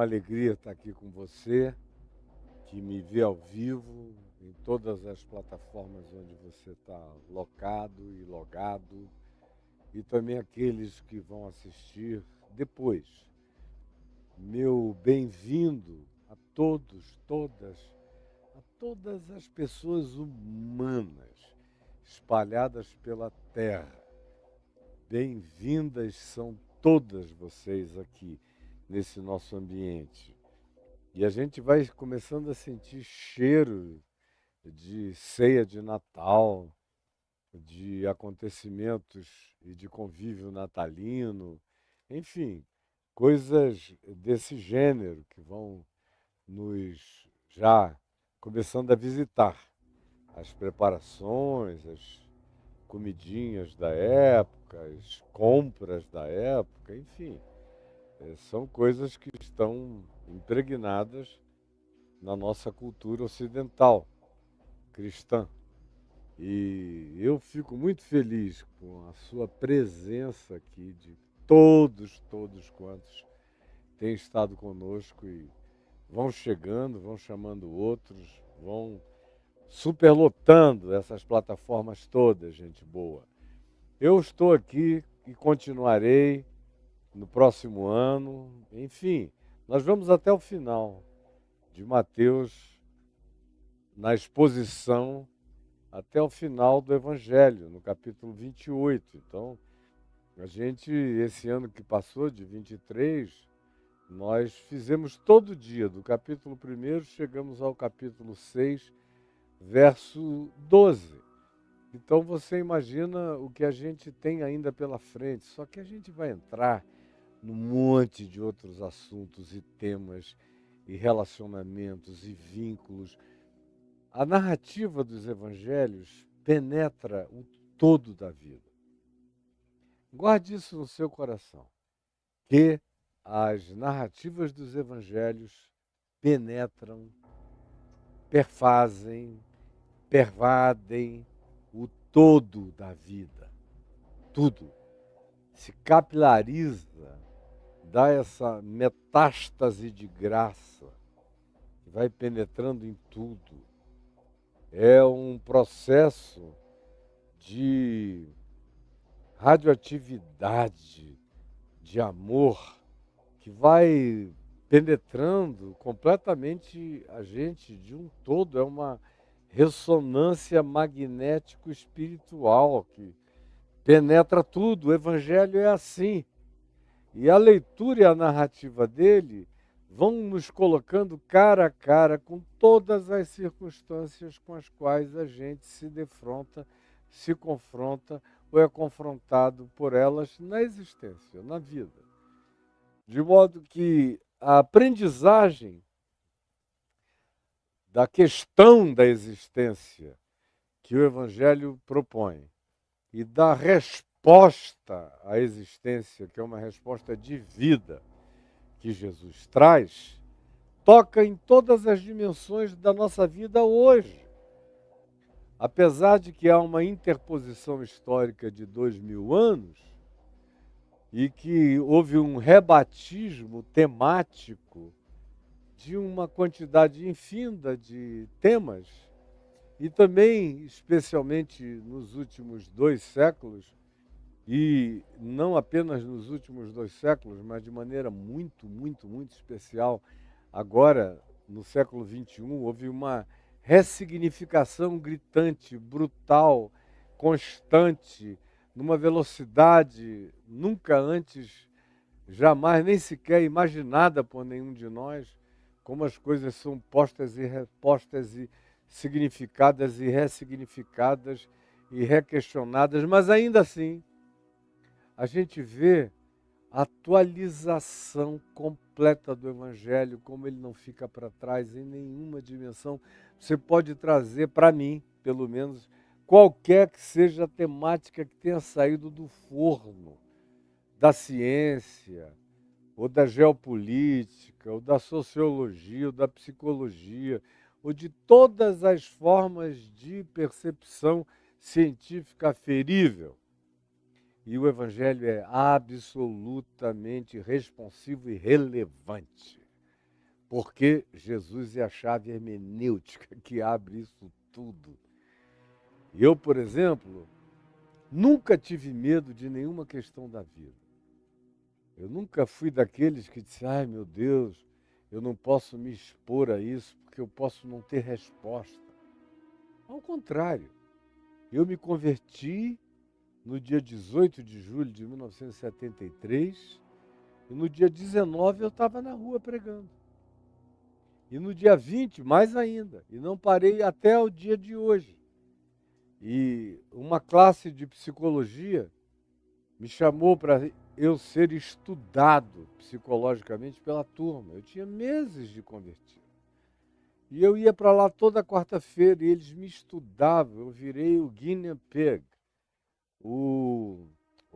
uma alegria estar aqui com você, que me vê ao vivo, em todas as plataformas onde você está locado e logado, e também aqueles que vão assistir depois. Meu bem-vindo a todos, a todas as pessoas humanas espalhadas pela Terra. Bem-vindas são todas vocês aqui nesse nosso ambiente. E a gente vai começando a sentir cheiro de ceia de Natal, de acontecimentos e de convívio natalino, enfim, coisas desse gênero que vão nos já começando a visitar. As preparações, as comidinhas da época, as compras da época, enfim. São coisas que estão impregnadas na nossa cultura ocidental, cristã. E eu fico muito feliz com a sua presença aqui, de todos quantos têm estado conosco e vão chegando, vão chamando outros, vão superlotando essas plataformas todas, gente boa. Eu estou aqui e continuarei no próximo ano, enfim, nós vamos até o final de Mateus, na exposição, até o final do Evangelho, no capítulo 28. Então, a gente, esse ano que passou, de 23, nós fizemos todo dia, do capítulo 1, chegamos ao capítulo 6, verso 12. Então, você imagina o que a gente tem ainda pela frente, só que a gente vai entrar num monte de outros assuntos e temas e relacionamentos e vínculos. A narrativa dos evangelhos penetra o todo da vida. Guarde isso no seu coração, que as narrativas dos evangelhos penetram, perfazem, pervadem o todo da vida. Tudo se capilariza, dá essa metástase de graça, que vai penetrando em tudo. É um processo de radioatividade, de amor, que vai penetrando completamente a gente de um todo. É uma ressonância magnético-espiritual que penetra tudo. O Evangelho é assim. E a leitura e a narrativa dele vão nos colocando cara a cara com todas as circunstâncias com as quais a gente se defronta, se confronta ou é confrontado por elas na existência, na vida. De modo que a aprendizagem da questão da existência que o Evangelho propõe e da resposta à existência, que é uma resposta de vida, que Jesus traz, toca em todas as dimensões da nossa vida hoje. Apesar de que há uma interposição histórica de 2000 anos e que houve um rebatismo temático de uma quantidade infinda de temas, e também, especialmente nos últimos 2 séculos, e não apenas nos últimos 2 séculos, mas de maneira muito especial, agora, no século XXI, houve uma ressignificação gritante, brutal, constante, numa velocidade nunca antes, jamais, nem sequer imaginada por nenhum de nós, como as coisas são postas e repostas e significadas e ressignificadas e requestionadas, mas ainda assim, a gente vê a atualização completa do Evangelho, como ele não fica para trás em nenhuma dimensão. Você pode trazer para mim, pelo menos, qualquer que seja a temática que tenha saído do forno da ciência, ou da geopolítica, ou da sociologia, ou da psicologia, ou de todas as formas de percepção científica aferível. E o Evangelho é absolutamente responsivo e relevante. Porque Jesus é a chave hermenêutica que abre isso tudo. Eu, por exemplo, nunca tive medo de nenhuma questão da vida. Eu nunca fui daqueles que disse, ai meu Deus, eu não posso me expor a isso porque eu posso não ter resposta. Ao contrário, eu me converti no dia 18 de julho de 1973 e no dia 19 eu estava na rua pregando. E no dia 20, mais ainda, e não parei até o dia de hoje. E uma classe de psicologia me chamou para eu ser estudado psicologicamente pela turma. Eu tinha meses de convertido. E eu ia para lá toda quarta-feira e eles me estudavam. Eu virei o guinea pig, o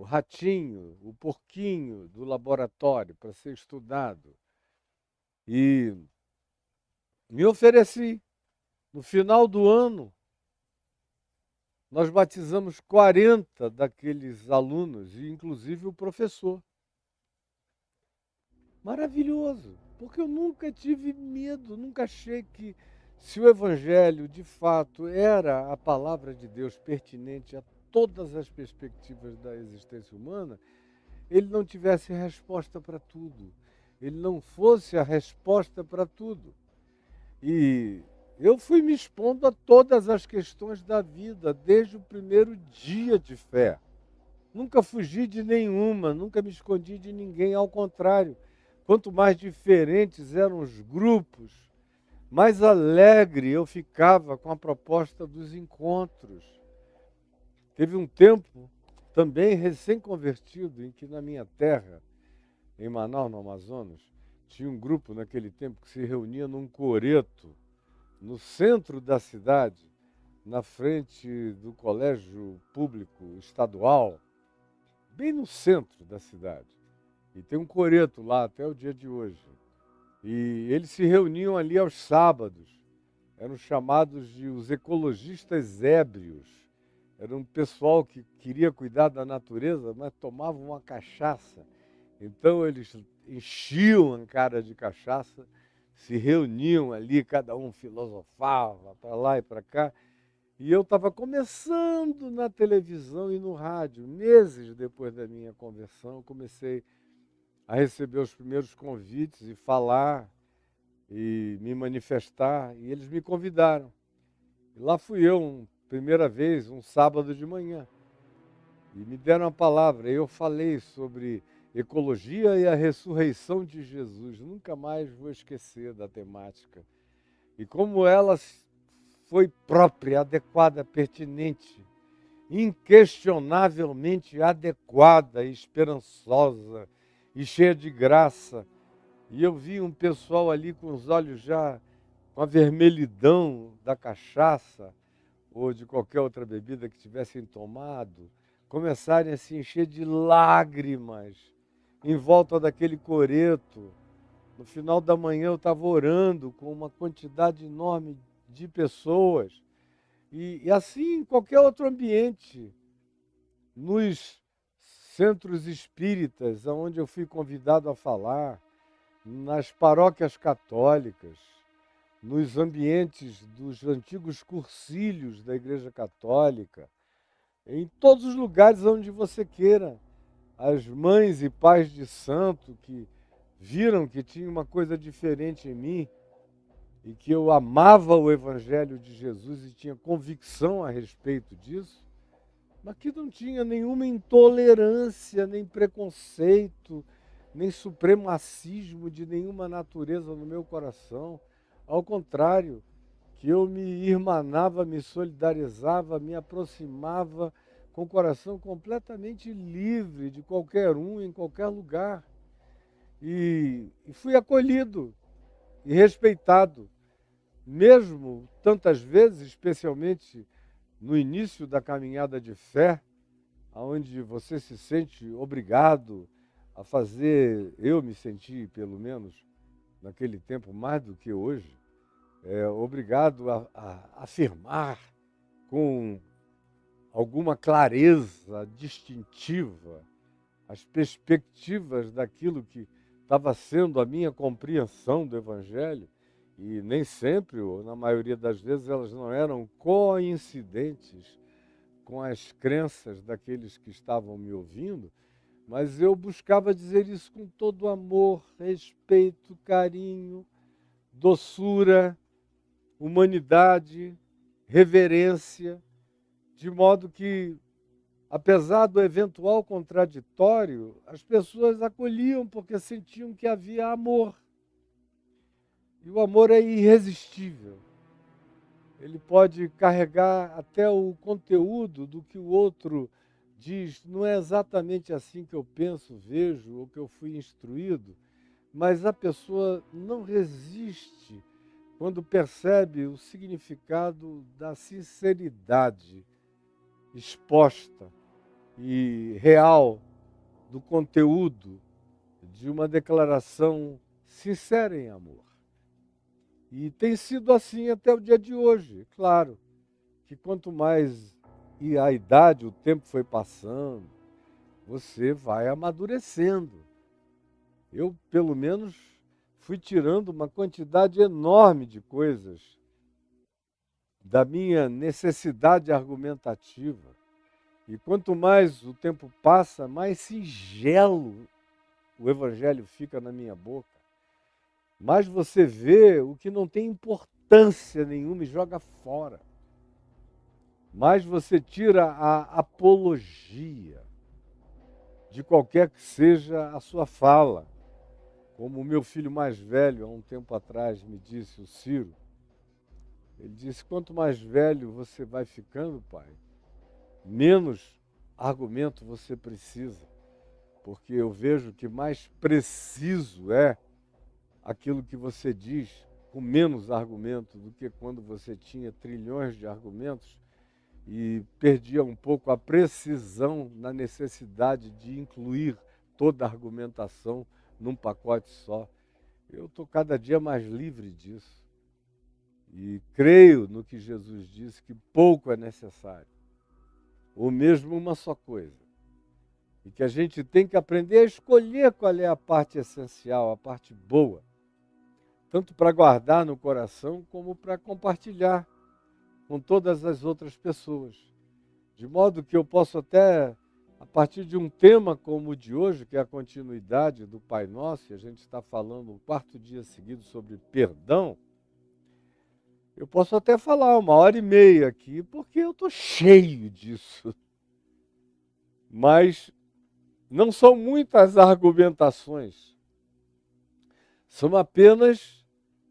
ratinho, o porquinho do laboratório para ser estudado. E me ofereci. No final do ano, nós batizamos 40 daqueles alunos, e inclusive o professor. Maravilhoso, porque eu nunca tive medo, nunca achei que, se o Evangelho de fato era a palavra de Deus pertinente a todas as perspectivas da existência humana, ele não tivesse resposta para tudo, ele não fosse a resposta para tudo. E eu fui me expondo a todas as questões da vida, desde o primeiro dia de fé. Nunca fugi de nenhuma, nunca me escondi de ninguém, ao contrário. Quanto mais diferentes eram os grupos, mais alegre eu ficava com a proposta dos encontros. Teve um tempo, também recém-convertido, em que na minha terra, em Manaus, no Amazonas, tinha um grupo naquele tempo que se reunia num coreto, no centro da cidade, na frente do colégio público estadual, bem no centro da cidade. E tem um coreto lá até o dia de hoje. E eles se reuniam ali aos sábados. Eram chamados de os ecologistas ébrios. Era um pessoal que queria cuidar da natureza, mas tomavam uma cachaça. Então eles enchiam a cara de cachaça, se reuniam ali, cada um filosofava para lá e para cá. E eu estava começando na televisão e no rádio. Meses depois da minha conversão, eu comecei a receber os primeiros convites e falar e me manifestar. E eles me convidaram. E lá fui eu, primeira vez, um sábado de manhã. E me deram a palavra. Eu falei sobre ecologia e a ressurreição de Jesus. Nunca mais vou esquecer da temática. E como ela foi própria, adequada, pertinente, inquestionavelmente adequada, esperançosa e cheia de graça. E eu vi um pessoal ali com os olhos já com a vermelhidão da cachaça ou de qualquer outra bebida que tivessem tomado, começarem a se encher de lágrimas em volta daquele coreto. No final da manhã eu estava orando com uma quantidade enorme de pessoas. E assim em qualquer outro ambiente, nos centros espíritas, onde eu fui convidado a falar, nas paróquias católicas, nos ambientes dos antigos cursilhos da Igreja Católica, em todos os lugares onde você queira. As mães e pais de santo que viram que tinha uma coisa diferente em mim e que eu amava o Evangelho de Jesus e tinha convicção a respeito disso, mas que não tinha nenhuma intolerância, nem preconceito, nem supremacismo de nenhuma natureza no meu coração. Ao contrário, que eu me irmanava, me solidarizava, me aproximava com o coração completamente livre de qualquer um, em qualquer lugar. E fui acolhido e respeitado, mesmo tantas vezes, especialmente no início da caminhada de fé, onde você se sente obrigado a fazer, eu me senti, pelo menos, naquele tempo, mais do que hoje, obrigado a afirmar com alguma clareza distintiva as perspectivas daquilo que estava sendo a minha compreensão do Evangelho, e nem sempre, ou na maioria das vezes, elas não eram coincidentes com as crenças daqueles que estavam me ouvindo, mas eu buscava dizer isso com todo amor, respeito, carinho, doçura, humanidade, reverência, de modo que, apesar do eventual contraditório, as pessoas acolhiam porque sentiam que havia amor. E o amor é irresistível. Ele pode carregar até o conteúdo do que o outro diz. Não é exatamente assim que eu penso, vejo ou que eu fui instruído, mas a pessoa não resiste quando percebe o significado da sinceridade exposta e real do conteúdo de uma declaração sincera em amor. E tem sido assim até o dia de hoje. Claro que quanto mais a idade, o tempo foi passando, você vai amadurecendo. Eu, pelo menos, fui tirando uma quantidade enorme de coisas da minha necessidade argumentativa. E quanto mais o tempo passa, mais singelo o Evangelho fica na minha boca. Mais você vê o que não tem importância nenhuma e joga fora. Mais você tira a apologia de qualquer que seja a sua fala. Como o meu filho mais velho, há um tempo atrás, me disse, o Ciro, ele disse, quanto mais velho você vai ficando, pai, menos argumento você precisa. Porque eu vejo que mais preciso é aquilo que você diz com menos argumento do que quando você tinha trilhões de argumentos e perdia um pouco a precisão na necessidade de incluir toda a argumentação num pacote só. Eu estou cada dia mais livre disso. E creio no que Jesus disse, que pouco é necessário, ou mesmo uma só coisa. E que a gente tem que aprender a escolher qual é a parte essencial, a parte boa, tanto para guardar no coração como para compartilhar com todas as outras pessoas. De modo que eu posso até, a partir de um tema como o de hoje, que é a continuidade do Pai Nosso, e a gente está falando o quarto dia seguido sobre perdão, eu posso até falar 1h30 aqui, porque eu estou cheio disso. Mas não são muitas argumentações, são apenas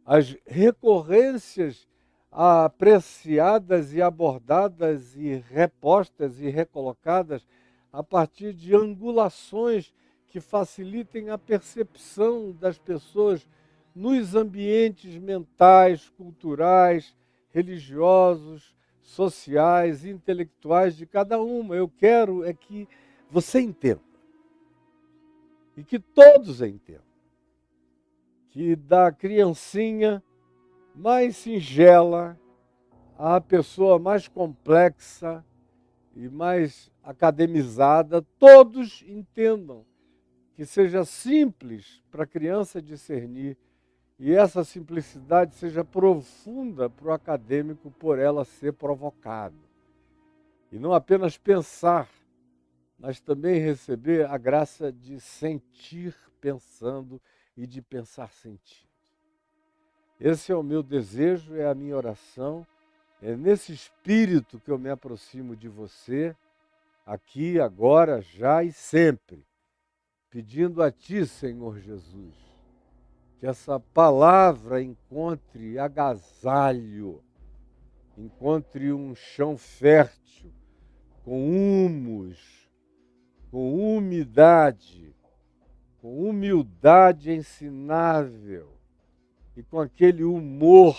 as recorrências apreciadas e abordadas e repostas e recolocadas a partir de angulações que facilitem a percepção das pessoas nos ambientes mentais, culturais, religiosos, sociais, intelectuais de cada uma. Eu quero é que você entenda e que todos entendam que da criancinha mais singela à pessoa mais complexa e mais academizada, todos entendam, que seja simples para a criança discernir e essa simplicidade seja profunda para o acadêmico por ela ser provocado. E não apenas pensar, mas também receber a graça de sentir pensando e de pensar sentindo. Esse é o meu desejo, é a minha oração, é nesse espírito que eu me aproximo de você, aqui, agora, já e sempre, pedindo a Ti, Senhor Jesus, que essa palavra encontre agasalho, encontre um chão fértil, com humus, com umidade, com humildade ensinável e com aquele humor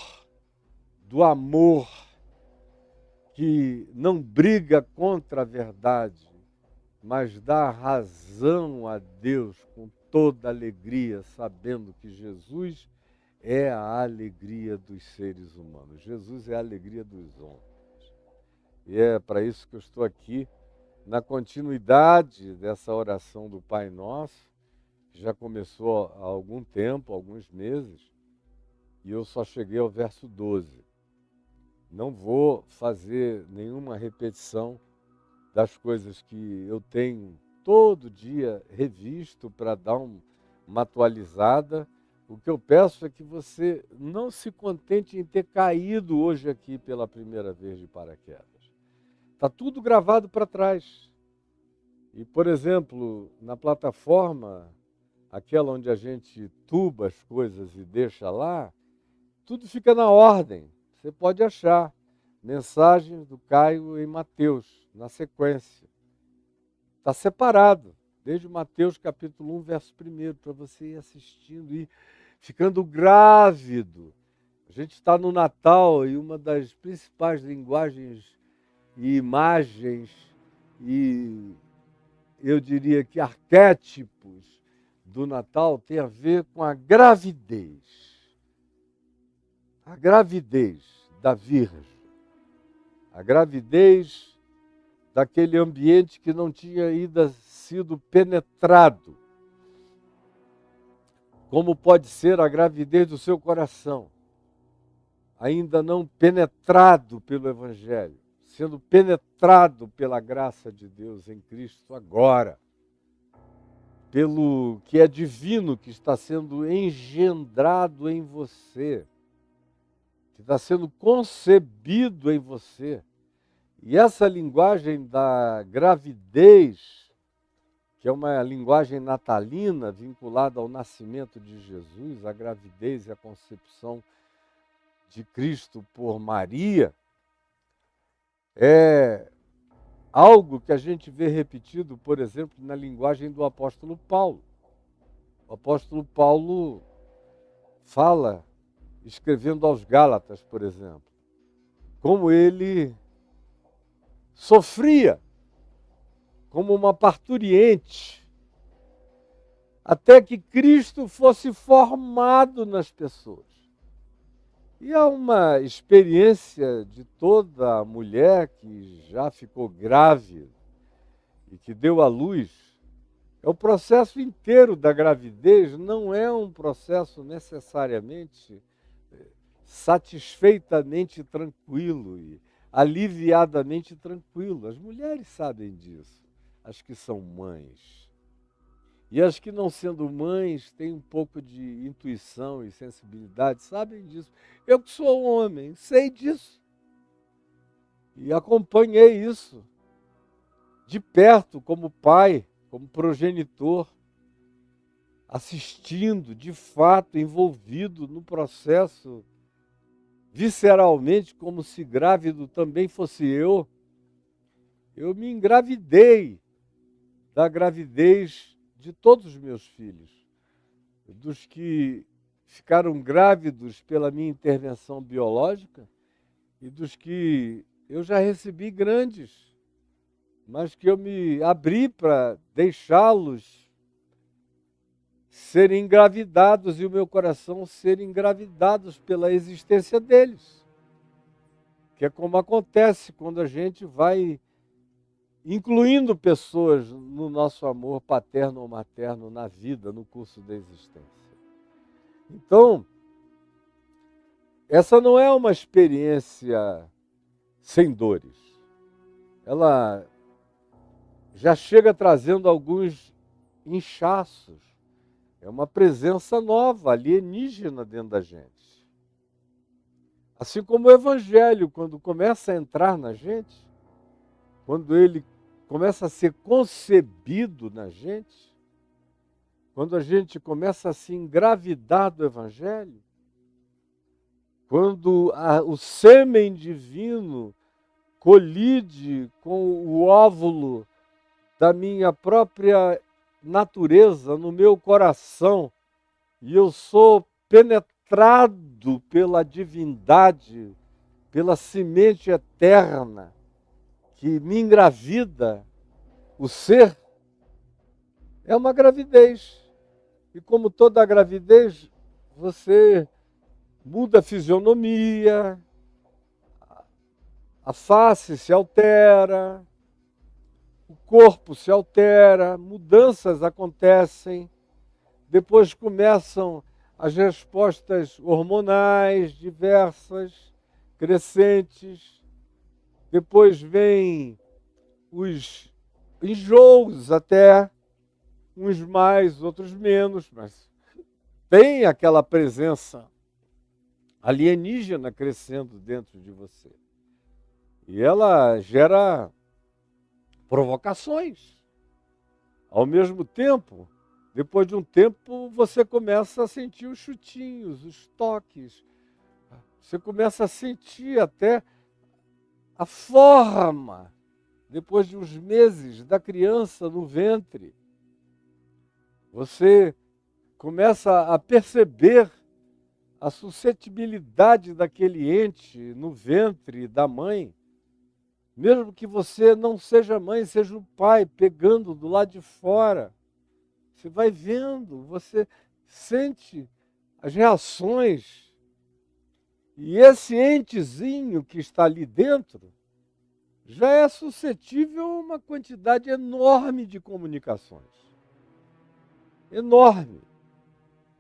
do amor que não briga contra a verdade, mas dá razão a Deus com toda alegria, sabendo que Jesus é a alegria dos seres humanos. Jesus é a alegria dos homens. E é para isso que eu estou aqui, na continuidade dessa oração do Pai Nosso, que já começou há algum tempo, alguns meses, e eu só cheguei ao verso 12. Não vou fazer nenhuma repetição das coisas que eu tenho todo dia revisto para dar uma atualizada. O que eu peço é que você não se contente em ter caído hoje aqui pela primeira vez de paraquedas. Está tudo gravado para trás. E, por exemplo, na plataforma, aquela onde a gente tuba as coisas e deixa lá, tudo fica na ordem. Você pode achar mensagens do Caio em Mateus, na sequência. Está separado, desde Mateus capítulo 1, verso 1, para você ir assistindo e ficando grávido. A gente está no Natal e uma das principais linguagens e imagens e eu diria que arquétipos do Natal tem a ver com a gravidez. A gravidez da Virgem. A gravidez daquele ambiente que não tinha ainda sido penetrado. Como pode ser a gravidez do seu coração, ainda não penetrado pelo Evangelho, sendo penetrado pela graça de Deus em Cristo agora, pelo que é divino que está sendo engendrado em você, que está sendo concebido em você. E essa linguagem da gravidez, que é uma linguagem natalina vinculada ao nascimento de Jesus, a gravidez e a concepção de Cristo por Maria, é algo que a gente vê repetido, por exemplo, na linguagem do apóstolo Paulo. O apóstolo Paulo fala, escrevendo aos Gálatas, por exemplo, como ele sofria como uma parturiente, até que Cristo fosse formado nas pessoas. E há uma experiência de toda mulher que já ficou grávida e que deu à luz. É o processo inteiro da gravidez, não é um processo necessariamente satisfeitamente tranquilo e aliviadamente tranquilo. As mulheres sabem disso, as que são mães. E as que não sendo mães têm um pouco de intuição e sensibilidade, sabem disso. Eu que sou homem, sei disso. E acompanhei isso de perto como pai, como progenitor, assistindo, de fato, envolvido no processo visceralmente, como se grávido também fosse eu. Eu me engravidei da gravidez de todos os meus filhos, dos que ficaram grávidos pela minha intervenção biológica e dos que eu já recebi grandes, mas que eu me abri para deixá-los serem engravidados e o meu coração ser engravidados pela existência deles. Que é como acontece quando a gente vai incluindo pessoas no nosso amor paterno ou materno na vida, no curso da existência. Então, essa não é uma experiência sem dores. Ela já chega trazendo alguns inchaços. É uma presença nova, alienígena dentro da gente. Assim como o Evangelho, quando começa a entrar na gente, quando ele começa a ser concebido na gente, quando a gente começa a se engravidar do Evangelho, quando o sêmen divino colide com o óvulo da minha própria natureza no meu coração, e eu sou penetrado pela divindade, pela semente eterna, que me engravida, o ser, é uma gravidez. E como toda gravidez, você muda a fisionomia, a face se altera, o corpo se altera, mudanças acontecem, depois começam as respostas hormonais diversas, crescentes, depois vem os enjoos até, uns mais, outros menos, mas tem aquela presença alienígena crescendo dentro de você. E ela gera provocações. Ao mesmo tempo, depois de um tempo, você começa a sentir os chutinhos, os toques. Você começa a sentir até a forma, depois de uns meses, da criança no ventre. Você começa a perceber a suscetibilidade daquele ente no ventre da mãe. Mesmo que você não seja mãe, seja o pai, pegando do lado de fora. Você vai vendo, você sente as reações. E esse entezinho que está ali dentro já é suscetível a uma quantidade enorme de comunicações. Enorme.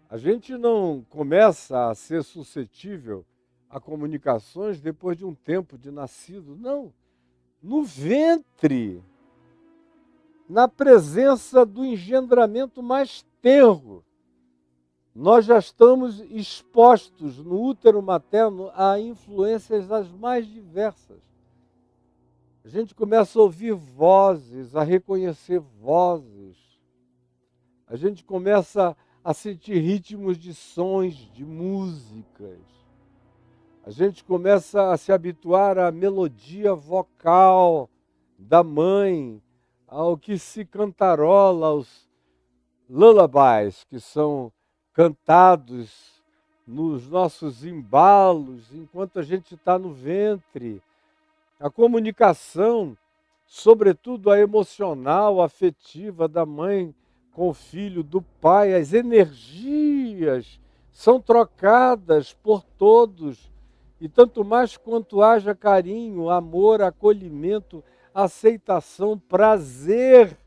A gente não começa a ser suscetível a comunicações depois de um tempo de nascido, não. No ventre, na presença do engendramento mais tenro, nós já estamos expostos no útero materno a influências as mais diversas. A gente começa a ouvir vozes, a reconhecer vozes. A gente começa a sentir ritmos de sons, de músicas. A gente começa a se habituar à melodia vocal da mãe, ao que se cantarola, aos lullabies que são cantados nos nossos embalos, enquanto a gente está no ventre. A comunicação, sobretudo a emocional, afetiva da mãe com o filho, do pai, as energias são trocadas por todos, e tanto mais quanto haja carinho, amor, acolhimento, aceitação, prazer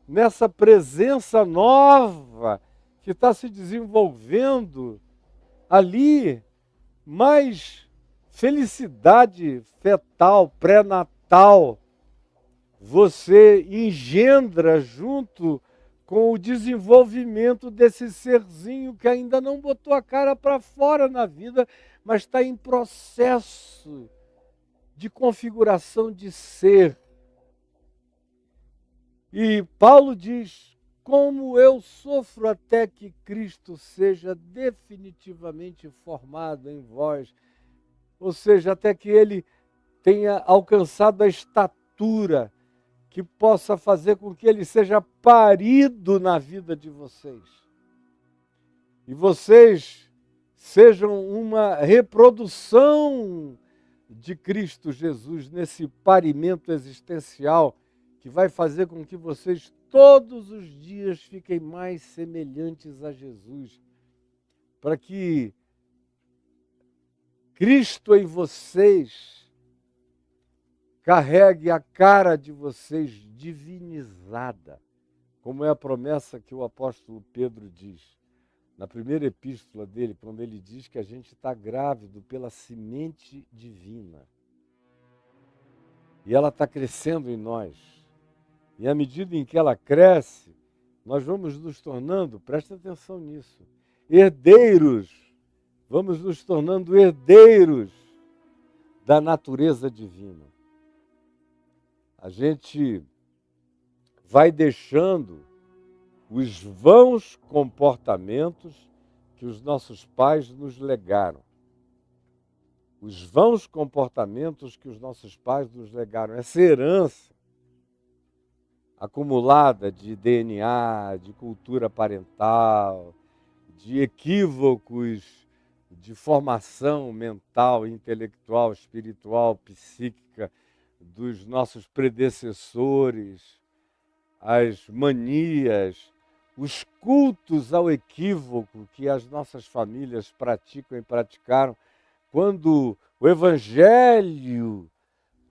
nessa presença nova que está se desenvolvendo ali, mais felicidade fetal, pré-natal, você engendra junto com o desenvolvimento desse serzinho que ainda não botou a cara para fora na vida, mas está em processo de configuração de ser. E Paulo diz: como eu sofro até que Cristo seja definitivamente formado em vós, ou seja, até que ele tenha alcançado a estatura que possa fazer com que ele seja parido na vida de vocês. E vocês sejam uma reprodução de Cristo Jesus nesse parimento existencial que vai fazer com que vocês todos os dias fiquem mais semelhantes a Jesus, para que Cristo em vocês carregue a cara de vocês divinizada, como é a promessa que o apóstolo Pedro diz na primeira epístola dele, quando ele diz que a gente está grávido pela semente divina. E ela está crescendo em nós. E à medida em que ela cresce, nós vamos nos tornando, presta atenção nisso, herdeiros. Vamos nos tornando herdeiros da natureza divina. A gente vai deixando os vãos comportamentos que os nossos pais nos legaram. Os vãos comportamentos que os nossos pais nos legaram. Essa herança acumulada de DNA, de cultura parental, de equívocos, de formação mental, intelectual, espiritual, psíquica dos nossos predecessores, as manias, os cultos ao equívoco que as nossas famílias praticam e praticaram, quando o Evangelho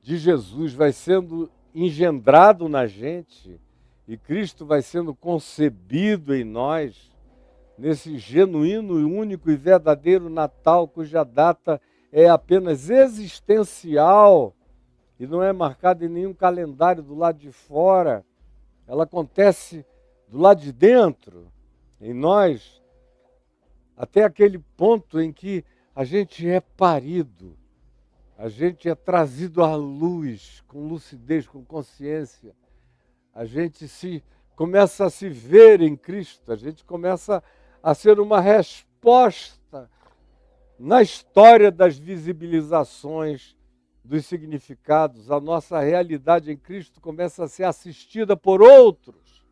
de Jesus vai sendo engendrado na gente e Cristo vai sendo concebido em nós, nesse genuíno, único e verdadeiro Natal, cuja data é apenas existencial e não é marcada em nenhum calendário do lado de fora, ela acontece do lado de dentro, em nós, até aquele ponto em que a gente é parido, a gente é trazido à luz, com lucidez, com consciência, a gente começa a se ver em Cristo, a gente começa a ser uma resposta na história das visibilizações dos significados. A nossa realidade em Cristo começa a ser assistida por outros.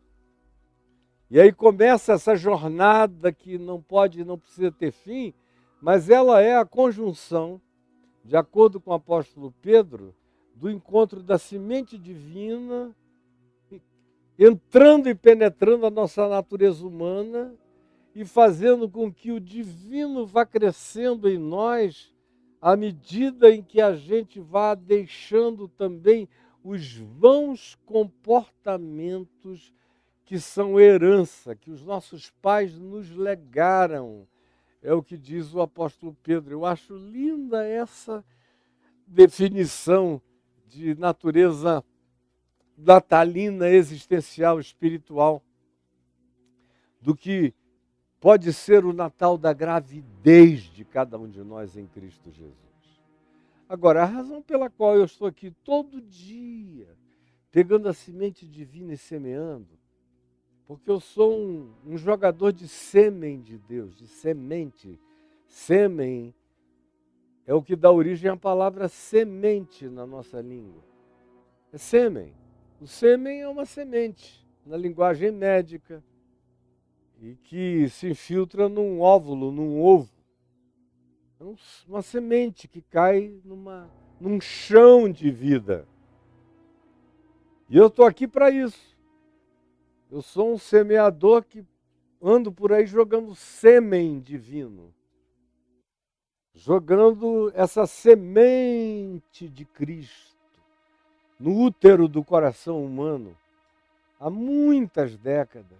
E aí começa essa jornada que não pode e não precisa ter fim, mas ela é a conjunção, de acordo com o apóstolo Pedro, do encontro da semente divina entrando e penetrando a nossa natureza humana e fazendo com que o divino vá crescendo em nós à medida em que a gente vá deixando também os vãos comportamentos que são herança, que os nossos pais nos legaram. É o que diz o apóstolo Pedro. Eu acho linda essa definição de natureza natalina, existencial, espiritual, do que pode ser o Natal da gravidez de cada um de nós em Cristo Jesus. Agora, a razão pela qual eu estou aqui todo dia, pegando a semente divina e semeando, porque eu sou um jogador de sêmen de Deus, de semente. Sêmen é o que dá origem à palavra semente na nossa língua. É sêmen. O sêmen é uma semente, na linguagem médica, e que se infiltra num óvulo, num ovo. É uma semente que cai num chão de vida. E eu estou aqui para isso. Eu sou um semeador que ando por aí jogando sêmen divino. Jogando essa semente de Cristo no útero do coração humano há muitas décadas.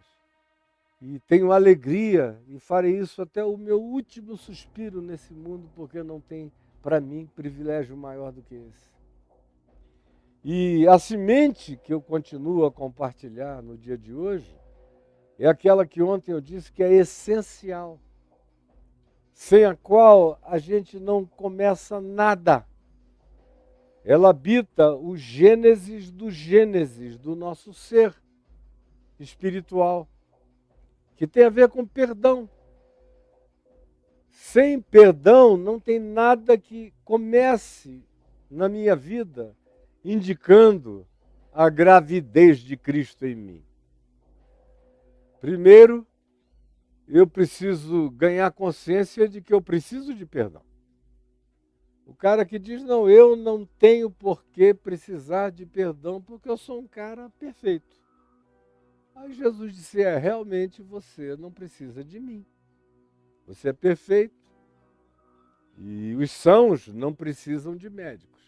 E tenho alegria e farei isso até o meu último suspiro nesse mundo, porque não tem para mim privilégio maior do que esse. E a semente que eu continuo a compartilhar no dia de hoje é aquela que ontem eu disse que é essencial, sem a qual a gente não começa nada. Ela habita o gênesis do nosso ser espiritual, que tem a ver com perdão. Sem perdão não tem nada que comece na minha vida indicando a gravidez de Cristo em mim. Primeiro, eu preciso ganhar consciência de que eu preciso de perdão. O cara que diz, não, eu não tenho por que precisar de perdão porque eu sou um cara perfeito. Aí Jesus disse, realmente você não precisa de mim. Você é perfeito. E os sãos não precisam de médicos.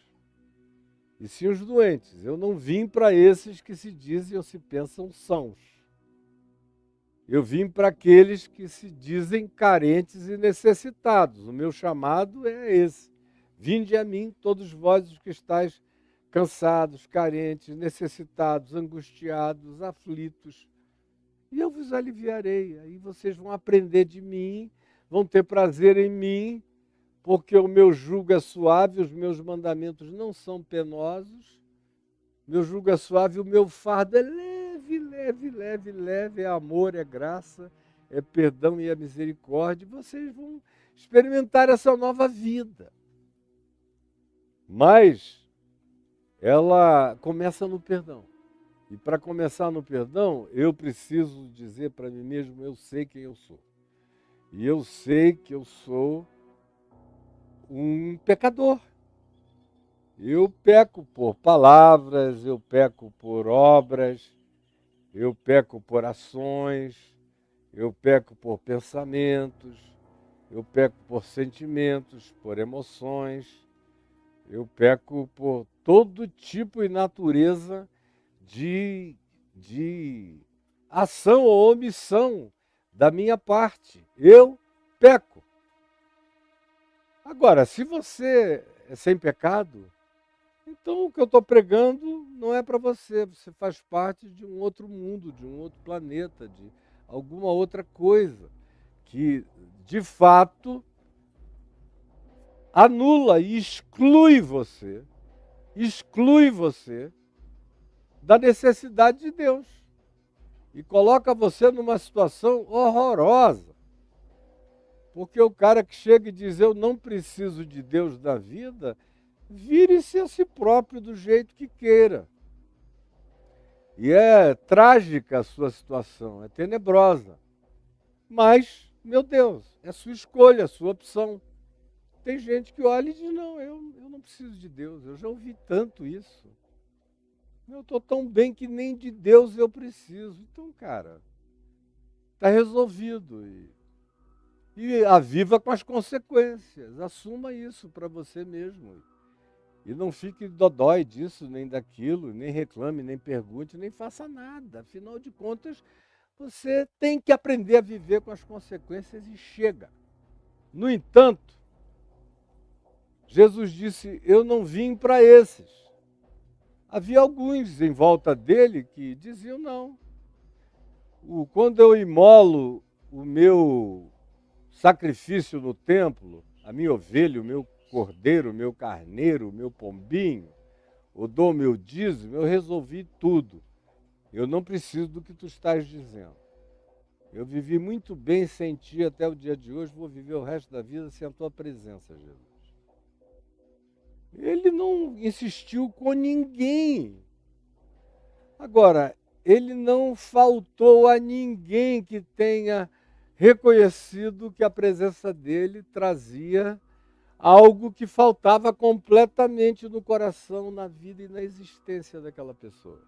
E sim os doentes. Eu não vim para esses que se dizem ou se pensam sãos. Eu vim para aqueles que se dizem carentes e necessitados. O meu chamado é esse. Vinde a mim, todos vós os que estáis cansados, carentes, necessitados, angustiados, aflitos, e eu vos aliviarei. Aí vocês vão aprender de mim, vão ter prazer em mim, porque o meu jugo é suave, os meus mandamentos não são penosos, meu jugo é suave, o meu fardo é leve, leve, leve, leve, é amor, é graça, é perdão e é misericórdia. Vocês vão experimentar essa nova vida. Mas ela começa no perdão. E para começar no perdão, eu preciso dizer para mim mesmo, eu sei quem eu sou. E eu sei que eu sou um pecador. Eu peco por palavras, eu peco por obras, eu peco por ações, eu peco por pensamentos, eu peco por sentimentos, por emoções, eu peco por todo tipo e natureza de ação ou omissão da minha parte. Eu peco. Agora, se você é sem pecado, então o que eu estou pregando não é para você. Você faz parte de um outro mundo, de um outro planeta, de alguma outra coisa que, de fato, anula e exclui você da necessidade de Deus e coloca você numa situação horrorosa. Porque o cara que chega e diz, eu não preciso de Deus na vida, vire-se a si próprio do jeito que queira. E é trágica a sua situação, é tenebrosa. Mas, meu Deus, é sua escolha, sua opção. Tem gente que olha e diz, não, eu não preciso de Deus, eu já ouvi tanto isso. Eu estou tão bem que nem de Deus eu preciso. Então, cara, está resolvido. E a viva com as consequências. Assuma isso para você mesmo. E não fique dodói disso, nem daquilo, nem reclame, nem pergunte, nem faça nada. Afinal de contas, você tem que aprender a viver com as consequências e chega. No entanto, Jesus disse, eu não vim para esses. Havia alguns em volta dele que diziam, não. Quando eu imolo o meu sacrifício no templo, a minha ovelha, o meu cordeiro, o meu carneiro, o meu pombinho, ou dou o meu dízimo, eu resolvi tudo. Eu não preciso do que tu estás dizendo. Eu vivi muito bem sem ti até o dia de hoje, vou viver o resto da vida sem a tua presença, Jesus. Ele não insistiu com ninguém. Agora, ele não faltou a ninguém que tenha reconhecido que a presença dele trazia algo que faltava completamente no coração, na vida e na existência daquela pessoa.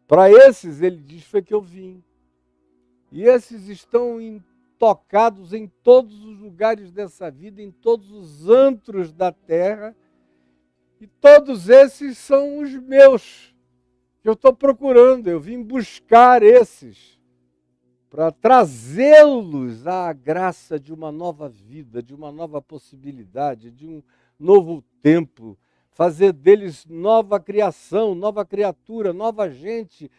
Para esses, ele diz, foi que eu vim. E esses estão tocados em todos os lugares dessa vida, em todos os antros da terra, e todos esses são os meus, que eu estou procurando. Eu vim buscar esses, para trazê-los à graça de uma nova vida, de uma nova possibilidade, de um novo tempo, fazer deles nova criação, nova criatura, nova gente,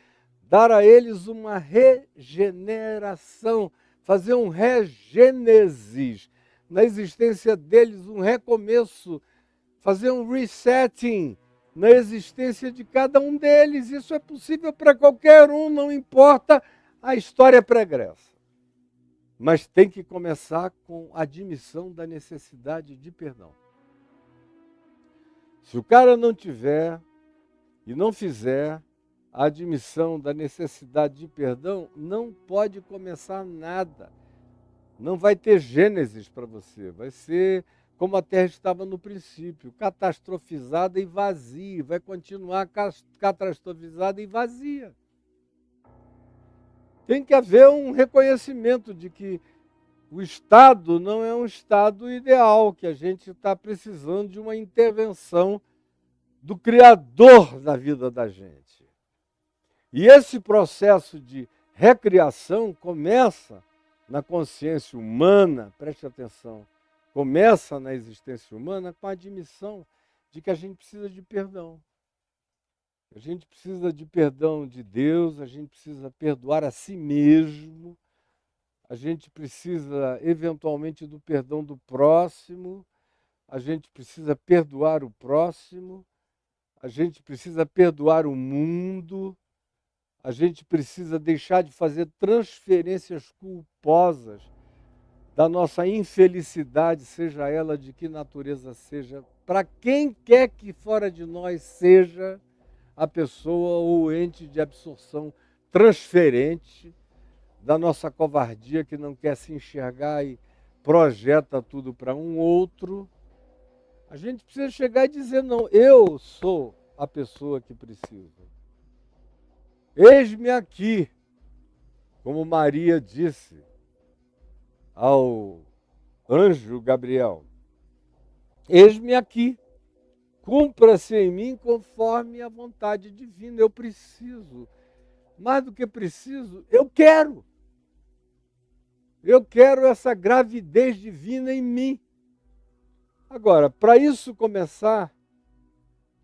dar a eles uma regeneração, fazer um regênesis na existência deles, um recomeço, fazer um resetting na existência de cada um deles. Isso é possível para qualquer um, não importa a história pregressa. Mas tem que começar com a admissão da necessidade de perdão. Se o cara não tiver e não fizer a admissão da necessidade de perdão, não pode começar nada. Não vai ter gênesis para você. Vai ser como a terra estava no princípio, catastrofizada e vazia. Vai continuar catastrofizada e vazia. Tem que haver um reconhecimento de que o Estado não é um Estado ideal, que a gente está precisando de uma intervenção do Criador da vida da gente. E esse processo de recriação começa na consciência humana, preste atenção, começa na existência humana com a admissão de que a gente precisa de perdão. A gente precisa de perdão de Deus, a gente precisa perdoar a si mesmo, a gente precisa, eventualmente, do perdão do próximo, a gente precisa perdoar o próximo, a gente precisa perdoar o mundo, a gente precisa deixar de fazer transferências culposas da nossa infelicidade, seja ela de que natureza seja, para quem quer que fora de nós seja a pessoa ou o ente de absorção transferente da nossa covardia que não quer se enxergar e projeta tudo para um outro. A gente precisa chegar e dizer, não, eu sou a pessoa que precisa. Eis-me aqui, como Maria disse ao anjo Gabriel. Eis-me aqui, cumpra-se em mim conforme a vontade divina. Eu preciso, mais do que preciso, eu quero. Eu quero essa gravidez divina em mim. Agora, para isso começar,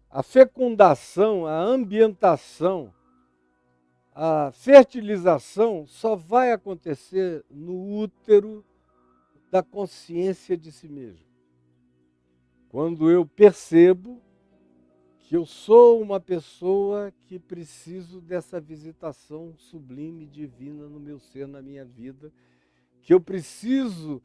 a fecundação, a ambientação, a fertilização só vai acontecer no útero da consciência de si mesmo. Quando eu percebo que eu sou uma pessoa que preciso dessa visitação sublime, divina no meu ser, na minha vida, que eu preciso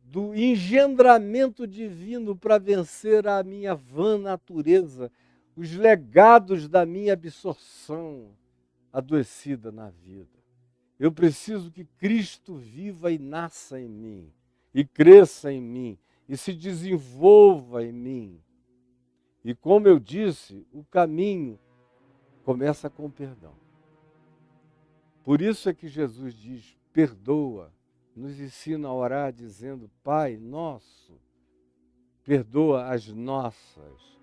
do engendramento divino para vencer a minha vã natureza, os legados da minha absorção adoecida na vida. Eu preciso que Cristo viva e nasça em mim, e cresça em mim, e se desenvolva em mim. E como eu disse, o caminho começa com o perdão. Por isso é que Jesus diz, perdoa, nos ensina a orar dizendo, Pai nosso, perdoa as nossas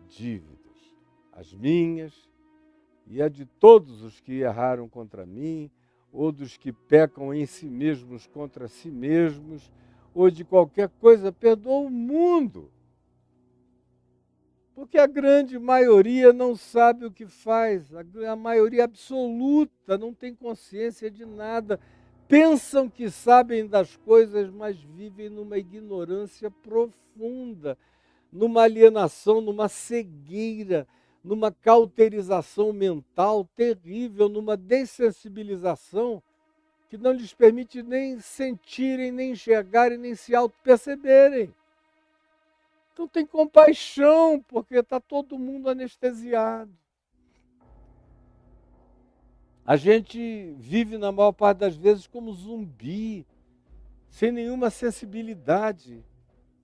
dívidas, as minhas e a de todos os que erraram contra mim, ou dos que pecam em si mesmos contra si mesmos, ou de qualquer coisa, perdoa o mundo. Porque a grande maioria não sabe o que faz, a maioria absoluta não tem consciência de nada. Pensam que sabem das coisas, mas vivem numa ignorância profunda, numa alienação, numa cegueira, numa cauterização mental terrível, numa dessensibilização que não lhes permite nem sentirem, nem enxergarem, nem se auto-perceberem. Então tem compaixão, porque está todo mundo anestesiado. A gente vive, na maior parte das vezes, como zumbi, sem nenhuma sensibilidade.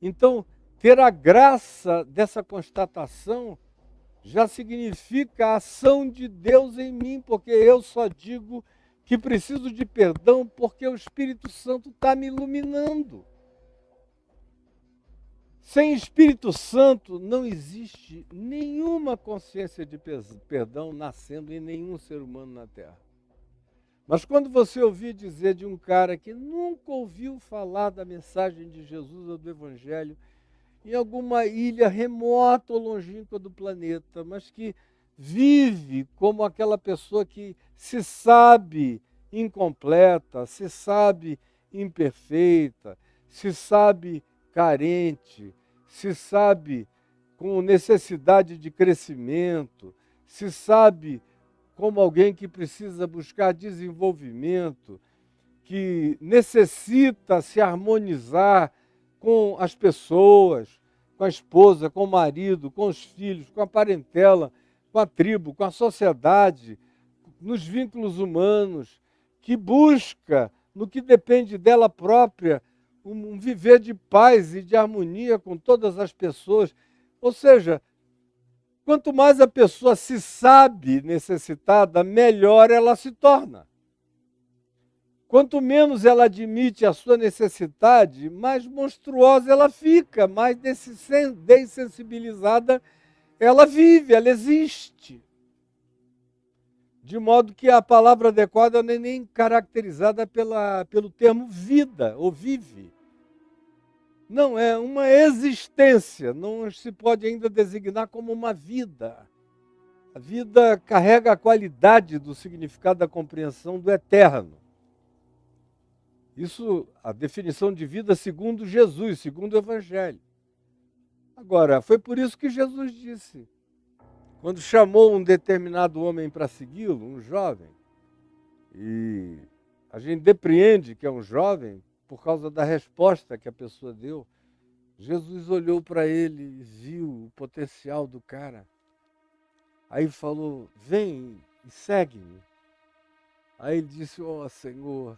Então, ter a graça dessa constatação já significa a ação de Deus em mim, porque eu só digo que preciso de perdão porque o Espírito Santo está me iluminando. Sem Espírito Santo não existe nenhuma consciência de perdão nascendo em nenhum ser humano na Terra. Mas quando você ouvir dizer de um cara que nunca ouviu falar da mensagem de Jesus ou do Evangelho, em alguma ilha remota ou longínqua do planeta, mas que vive como aquela pessoa que se sabe incompleta, se sabe imperfeita, se sabe carente, se sabe com necessidade de crescimento, se sabe como alguém que precisa buscar desenvolvimento, que necessita se harmonizar com as pessoas, com a esposa, com o marido, com os filhos, com a parentela, com a tribo, com a sociedade, nos vínculos humanos, que busca, no que depende dela própria, um viver de paz e de harmonia com todas as pessoas. Ou seja, quanto mais a pessoa se sabe necessitada, melhor ela se torna. Quanto menos ela admite a sua necessidade, mais monstruosa ela fica, mais dessensibilizada ela vive, ela existe. De modo que a palavra adequada não é nem caracterizada pelo termo vida ou vive. Não, é uma existência, não se pode ainda designar como uma vida. A vida carrega a qualidade do significado da compreensão do eterno. Isso, a definição de vida segundo Jesus, segundo o Evangelho. Agora, foi por isso que Jesus disse, quando chamou um determinado homem para segui-lo, um jovem, e a gente depreende que é um jovem por causa da resposta que a pessoa deu, Jesus olhou para ele e viu o potencial do cara. Aí falou, vem e segue-me. Aí ele disse, ó Senhor,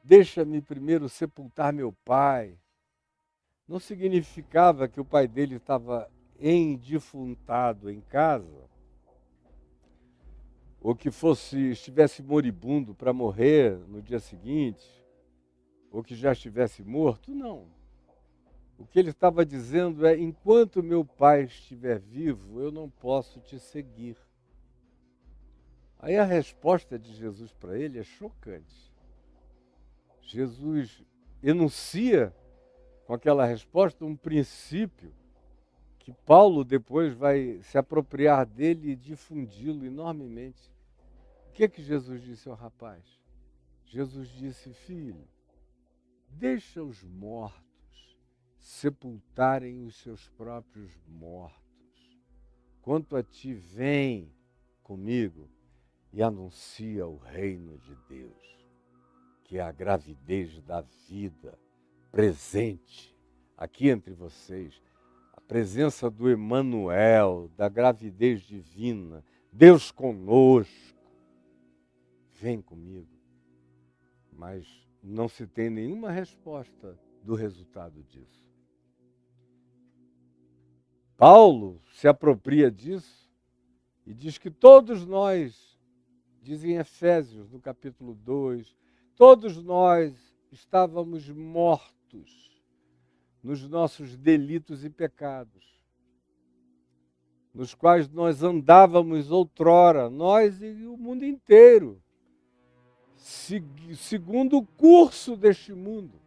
deixa-me primeiro sepultar meu pai. Não significava que o pai dele estava endifuntado em casa, ou que estivesse moribundo para morrer no dia seguinte, ou que já estivesse morto, não. O que ele estava dizendo é, enquanto meu pai estiver vivo, eu não posso te seguir. Aí a resposta de Jesus para ele é chocante. Jesus enuncia com aquela resposta um princípio que Paulo depois vai se apropriar dele e difundi-lo enormemente. O que é que Jesus disse ao rapaz? Jesus disse: filho, deixa os mortos sepultarem os seus próprios mortos. Quanto a ti, vem comigo e anuncia o reino de Deus, que é a gravidez da vida presente aqui entre vocês, a presença do Emanuel, da gravidez divina, Deus conosco. Vem comigo. Mas não se tem nenhuma resposta do resultado disso. Paulo se apropria disso e diz que todos nós, diz em Efésios, no capítulo 2, todos nós estávamos mortos nos nossos delitos e pecados, nos quais nós andávamos outrora, nós e o mundo inteiro, segundo o curso deste mundo.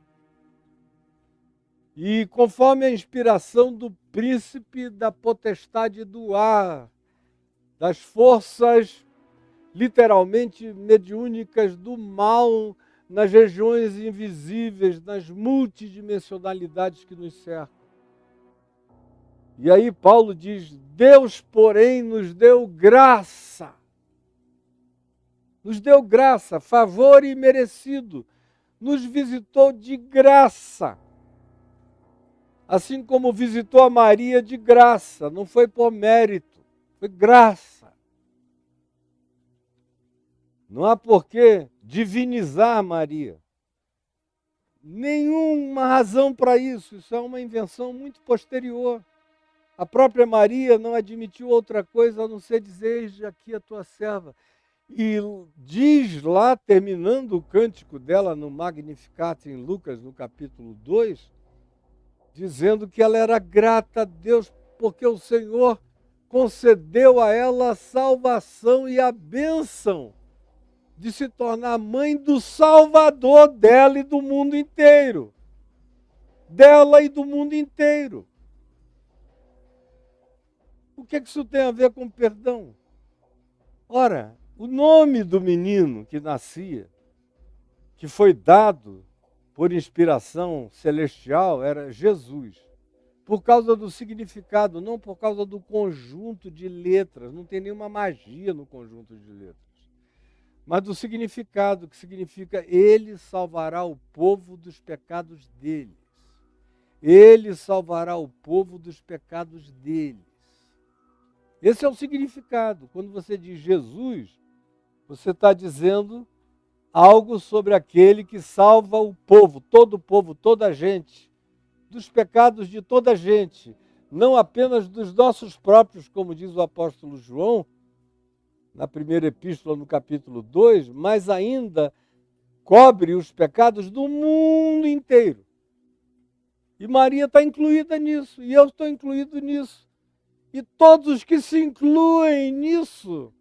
E conforme a inspiração do príncipe da potestade do ar, das forças literalmente mediúnicas do mal, nas regiões invisíveis, nas multidimensionalidades que nos cercam. E aí Paulo diz: Deus, porém, nos deu graça. Nos deu graça, favor imerecido. Nos visitou de graça. Assim como visitou a Maria de graça. Não foi por mérito, foi graça. Não há por que divinizar Maria. Nenhuma razão para isso. Isso é uma invenção muito posterior. A própria Maria não admitiu outra coisa a não ser dizer: eis aqui a tua serva. E diz lá, terminando o cântico dela no Magnificat em Lucas, no capítulo 2, dizendo que ela era grata a Deus porque o Senhor concedeu a ela a salvação e a bênção de se tornar mãe do Salvador dela e do mundo inteiro. Dela e do mundo inteiro. O que isso tem a ver com perdão? Ora, o nome do menino que nascia, que foi dado por inspiração celestial, era Jesus. Por causa do significado, não por causa do conjunto de letras. Não tem nenhuma magia no conjunto de letras. Mas do significado, que significa: Ele salvará o povo dos pecados deles. Ele salvará o povo dos pecados deles. Esse é o significado. Quando você diz Jesus, você está dizendo algo sobre aquele que salva o povo, toda a gente, dos pecados de toda a gente, não apenas dos nossos próprios, como diz o apóstolo João, na primeira epístola, no capítulo 2, mas ainda cobre os pecados do mundo inteiro. E Maria está incluída nisso, e eu estou incluído nisso. E todos os que se incluem nisso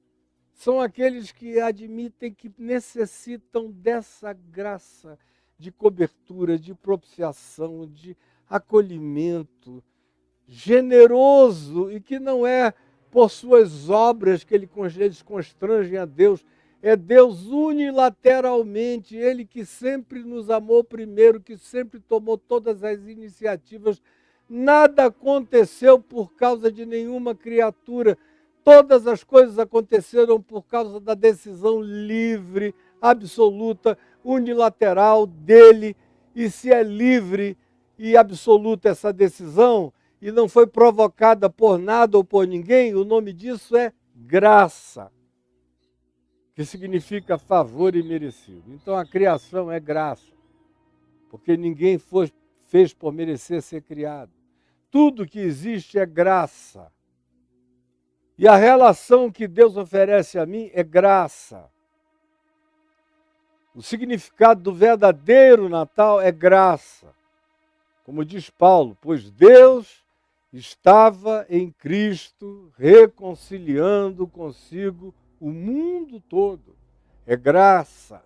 são aqueles que admitem que necessitam dessa graça de cobertura, de propiciação, de acolhimento generoso, e que não é por suas obras que eles constrangem a Deus. É Deus unilateralmente, Ele que sempre nos amou primeiro, que sempre tomou todas as iniciativas. Nada aconteceu por causa de nenhuma criatura. Todas as coisas aconteceram por causa da decisão livre, absoluta, unilateral dele. E se é livre e absoluta essa decisão, e não foi provocada por nada ou por ninguém, o nome disso é graça, que significa favor imerecido. Então a criação é graça, porque ninguém fez por merecer ser criado. Tudo que existe é graça. E a relação que Deus oferece a mim é graça. O significado do verdadeiro Natal é graça. Como diz Paulo, pois Deus estava em Cristo reconciliando consigo o mundo todo. É graça.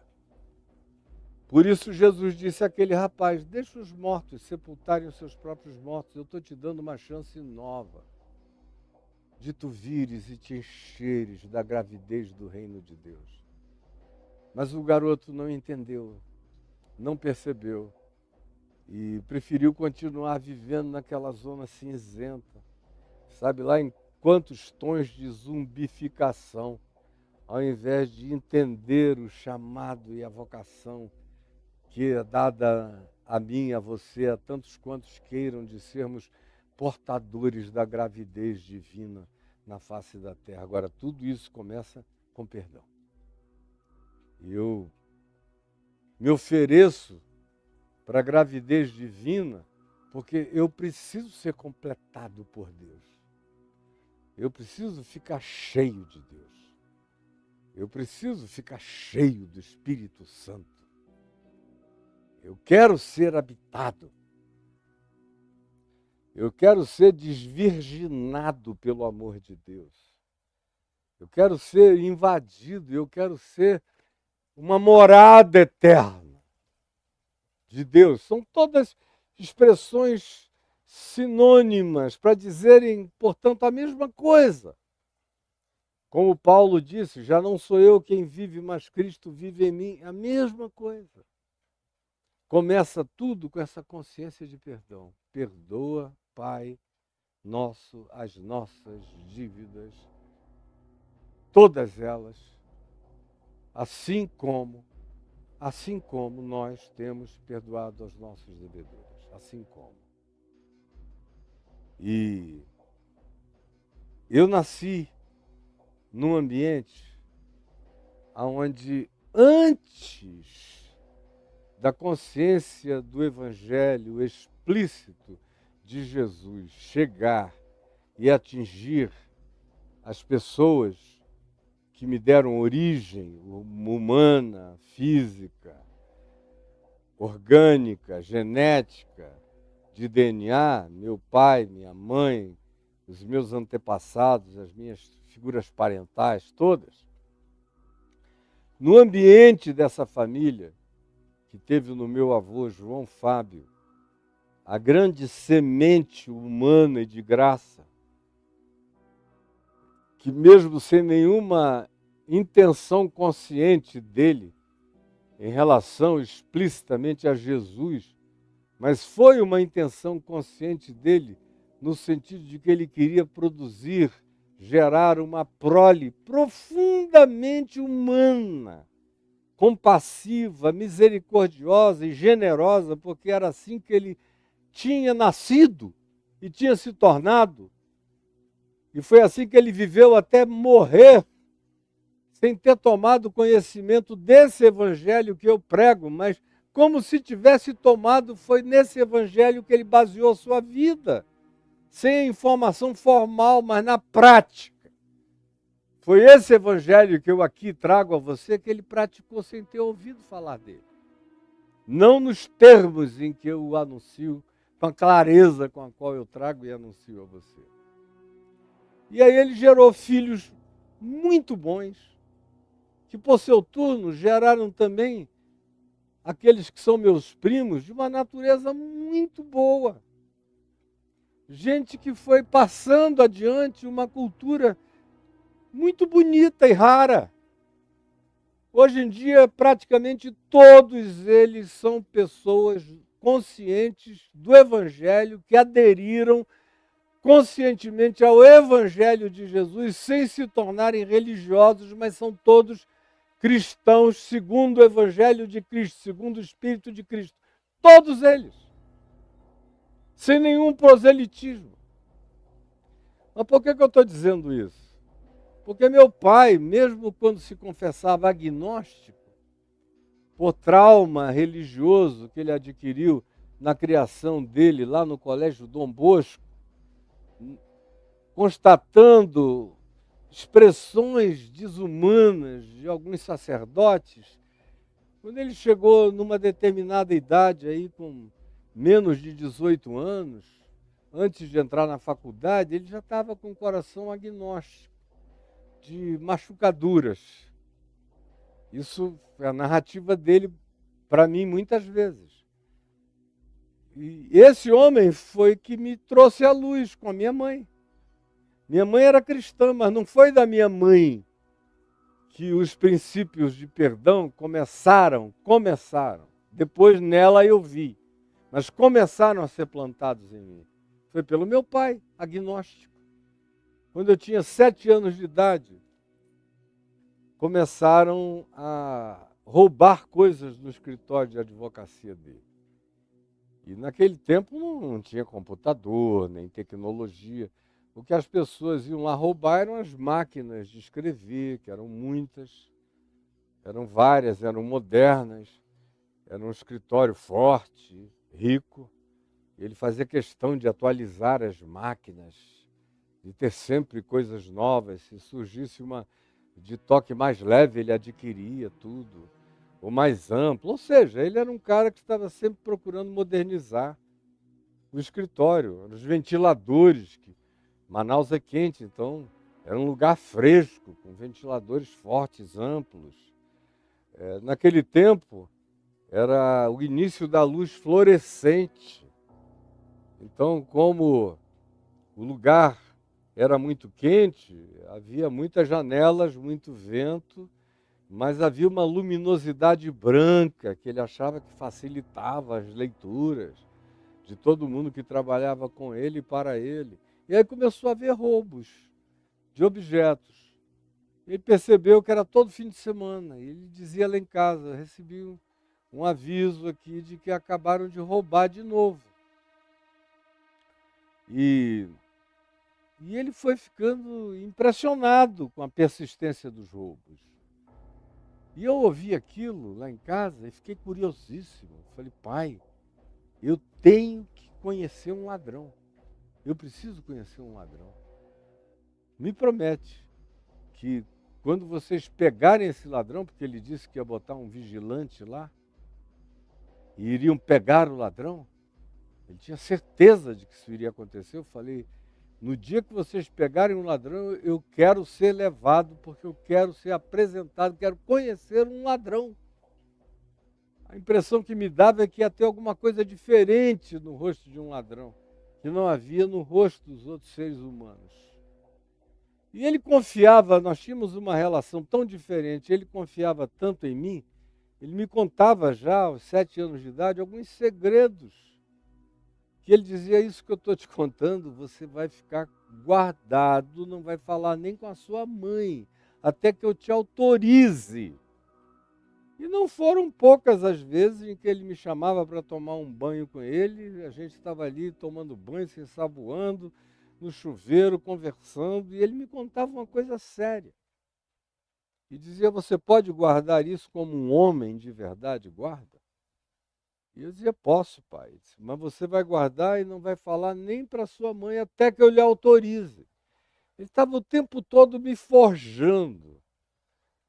Por isso Jesus disse àquele rapaz: deixa os mortos sepultarem os seus próprios mortos, eu estou te dando uma chance nova de tu vires e te encheres da gravidez do reino de Deus. Mas o garoto não entendeu, não percebeu e preferiu continuar vivendo naquela zona cinzenta, sabe lá em quantos tons de zumbificação, ao invés de entender o chamado e a vocação que é dada a mim, a você, a tantos quantos queiram de sermos portadores da gravidez divina na face da terra. Agora, tudo isso começa com perdão. Eu me ofereço para a gravidez divina porque eu preciso ser completado por Deus. Eu preciso ficar cheio de Deus. Eu preciso ficar cheio do Espírito Santo. Eu quero ser habitado. Eu quero ser desvirginado pelo amor de Deus. Eu quero ser invadido, eu quero ser uma morada eterna de Deus. São todas expressões sinônimas para dizerem, portanto, a mesma coisa. Como Paulo disse, já não sou eu quem vive, mas Cristo vive em mim. A mesma coisa. Começa tudo com essa consciência de perdão. Perdoa, Pai nosso, as nossas dívidas, todas elas, assim como nós temos perdoado aos nossos devedores, assim como. E eu nasci num ambiente onde antes da consciência do Evangelho explícito de Jesus chegar e atingir as pessoas que me deram origem humana, física, orgânica, genética, de DNA, meu pai, minha mãe, os meus antepassados, as minhas figuras parentais, todas. No ambiente dessa família, que teve no meu avô João Fábio, a grande semente humana e de graça, que mesmo sem nenhuma intenção consciente dele, em relação explicitamente a Jesus, mas foi uma intenção consciente dele, no sentido de que ele queria produzir, gerar uma prole profundamente humana, compassiva, misericordiosa e generosa, porque era assim que ele tinha nascido e tinha se tornado. E foi assim que ele viveu até morrer, sem ter tomado conhecimento desse evangelho que eu prego, mas como se tivesse tomado, foi nesse evangelho que ele baseou sua vida, sem informação formal, mas na prática. Foi esse evangelho que eu aqui trago a você que ele praticou sem ter ouvido falar dele. Não nos termos em que eu o anuncio, com a clareza com a qual eu trago e anuncio a você. E aí ele gerou filhos muito bons, que por seu turno geraram também aqueles que são meus primos de uma natureza muito boa. Gente que foi passando adiante uma cultura muito bonita e rara. Hoje em dia, praticamente todos eles são pessoas conscientes do Evangelho, que aderiram conscientemente ao Evangelho de Jesus, sem se tornarem religiosos, mas são todos cristãos segundo o Evangelho de Cristo, segundo o Espírito de Cristo. Todos eles. Sem nenhum proselitismo. Mas por que eu estou dizendo isso? Porque meu pai, mesmo quando se confessava agnóstico, por trauma religioso que ele adquiriu na criação dele lá no Colégio Dom Bosco, constatando expressões desumanas de alguns sacerdotes, quando ele chegou numa determinada idade, aí com menos de 18 anos, antes de entrar na faculdade, ele já estava com o coração agnóstico, de machucaduras. Isso, a narrativa dele para mim muitas vezes. E esse homem foi que me trouxe à luz com a minha mãe. Minha mãe era cristã, mas não foi da minha mãe que os princípios de perdão começaram. Depois nela eu vi, mas começaram a ser plantados em mim. Foi pelo meu pai, agnóstico. Quando eu tinha 7 anos de idade, começaram a roubar coisas no escritório de advocacia dele. E naquele tempo não tinha computador, nem tecnologia. O que as pessoas iam lá roubar eram as máquinas de escrever, que eram muitas, eram várias, eram modernas, era um escritório forte, rico. Ele fazia questão de atualizar as máquinas, de ter sempre coisas novas. Se surgisse uma de toque mais leve, ele adquiria tudo, ou mais amplo. Ou seja, ele era um cara que estava sempre procurando modernizar o escritório, os ventiladores. Manaus é quente, então era um lugar fresco, com ventiladores fortes, amplos. Naquele tempo, era o início da luz fluorescente. Então, como o lugar era muito quente, havia muitas janelas, muito vento, mas havia uma luminosidade branca que ele achava que facilitava as leituras de todo mundo que trabalhava com ele e para ele. E aí começou a haver roubos de objetos. Ele percebeu que era todo fim de semana. Ele dizia lá em casa, recebi um aviso aqui de que acabaram de roubar de novo. E ele foi ficando impressionado com a persistência dos roubos. E eu ouvi aquilo lá em casa e fiquei curiosíssimo. Falei, pai, eu tenho que conhecer um ladrão. Eu preciso conhecer um ladrão. Me promete que quando vocês pegarem esse ladrão, porque ele disse que ia botar um vigilante lá, e iriam pegar o ladrão, ele tinha certeza de que isso iria acontecer. Eu falei, no dia que vocês pegarem um ladrão, eu quero ser levado, porque eu quero ser apresentado, quero conhecer um ladrão. A impressão que me dava é que ia ter alguma coisa diferente no rosto de um ladrão, que não havia no rosto dos outros seres humanos. E ele confiava, nós tínhamos uma relação tão diferente, ele confiava tanto em mim, ele me contava já, aos 7 anos de idade, alguns segredos, que ele dizia, isso que eu estou te contando, você vai ficar guardado, não vai falar nem com a sua mãe, até que eu te autorize. E não foram poucas as vezes em que ele me chamava para tomar um banho com ele, a gente estava ali tomando banho, se ensaboando, no chuveiro, conversando, e ele me contava uma coisa séria. E dizia, você pode guardar isso como um homem de verdade guarda? E eu dizia, posso, pai. Disse, mas você vai guardar e não vai falar nem para sua mãe até que eu lhe autorize. Ele estava o tempo todo me forjando,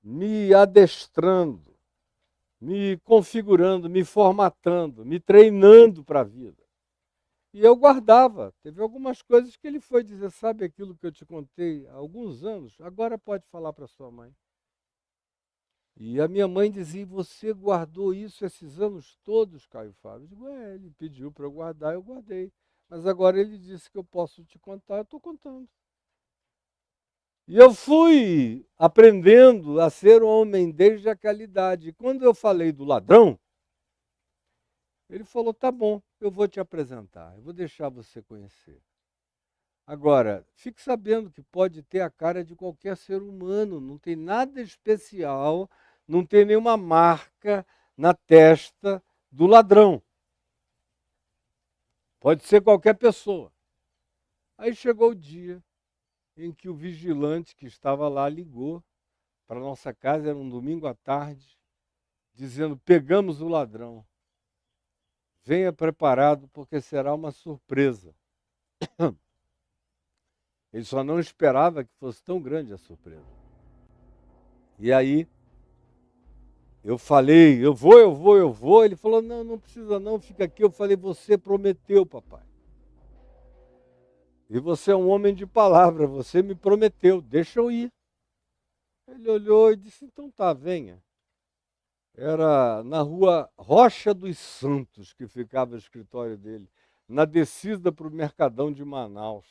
me adestrando, me configurando, me formatando, me treinando para a vida. E eu guardava. Teve algumas coisas que ele foi dizer, sabe aquilo que eu te contei há alguns anos? Agora pode falar para sua mãe. E a minha mãe dizia, você guardou isso esses anos todos, Caio Fábio? Eu digo, ele pediu para eu guardar, eu guardei. Mas agora ele disse que eu posso te contar, eu estou contando. E eu fui aprendendo a ser homem desde aquela idade. Quando eu falei do ladrão, ele falou, tá bom, eu vou te apresentar, eu vou deixar você conhecer. Agora, fique sabendo que pode ter a cara de qualquer ser humano, não tem nada especial, não tem nenhuma marca na testa do ladrão. Pode ser qualquer pessoa. Aí chegou o dia em que o vigilante que estava lá ligou para a nossa casa, era um domingo à tarde, dizendo, pegamos o ladrão. Venha preparado porque será uma surpresa. Ele só não esperava que fosse tão grande a surpresa. E aí, eu falei, eu vou. Ele falou, não, não precisa não, fica aqui. Eu falei, você prometeu, papai. E você é um homem de palavra, você me prometeu, deixa eu ir. Ele olhou e disse, então tá, venha. Era na rua Rocha dos Santos que ficava o escritório dele, na descida para o Mercadão de Manaus.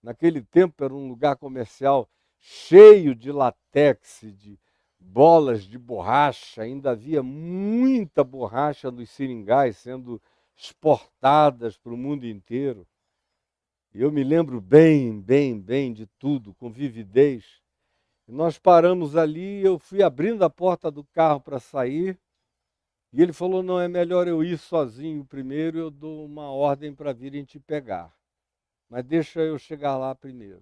Naquele tempo era um lugar comercial cheio de latex, de bolas de borracha, ainda havia muita borracha nos seringais sendo exportadas para o mundo inteiro. E eu me lembro bem de tudo, com vividez. E nós paramos ali, eu fui abrindo a porta do carro para sair, e ele falou, não, é melhor eu ir sozinho primeiro, eu dou uma ordem para virem te pegar. Mas deixa eu chegar lá primeiro.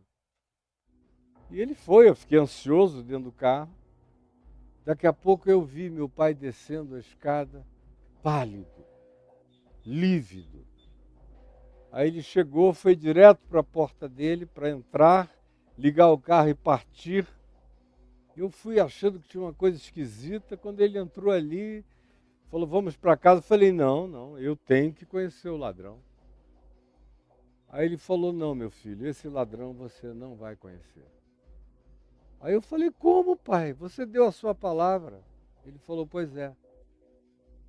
E ele foi, eu fiquei ansioso dentro do carro. Daqui a pouco eu vi meu pai descendo a escada, pálido, lívido. Aí ele chegou, foi direto para a porta dele para entrar, ligar o carro e partir. Eu fui achando que tinha uma coisa esquisita. Quando ele entrou ali, falou, vamos para casa. Eu falei, não, eu tenho que conhecer o ladrão. Aí ele falou, não, meu filho, esse ladrão você não vai conhecer. Aí eu falei, como, pai? Você deu a sua palavra. Ele falou, pois é,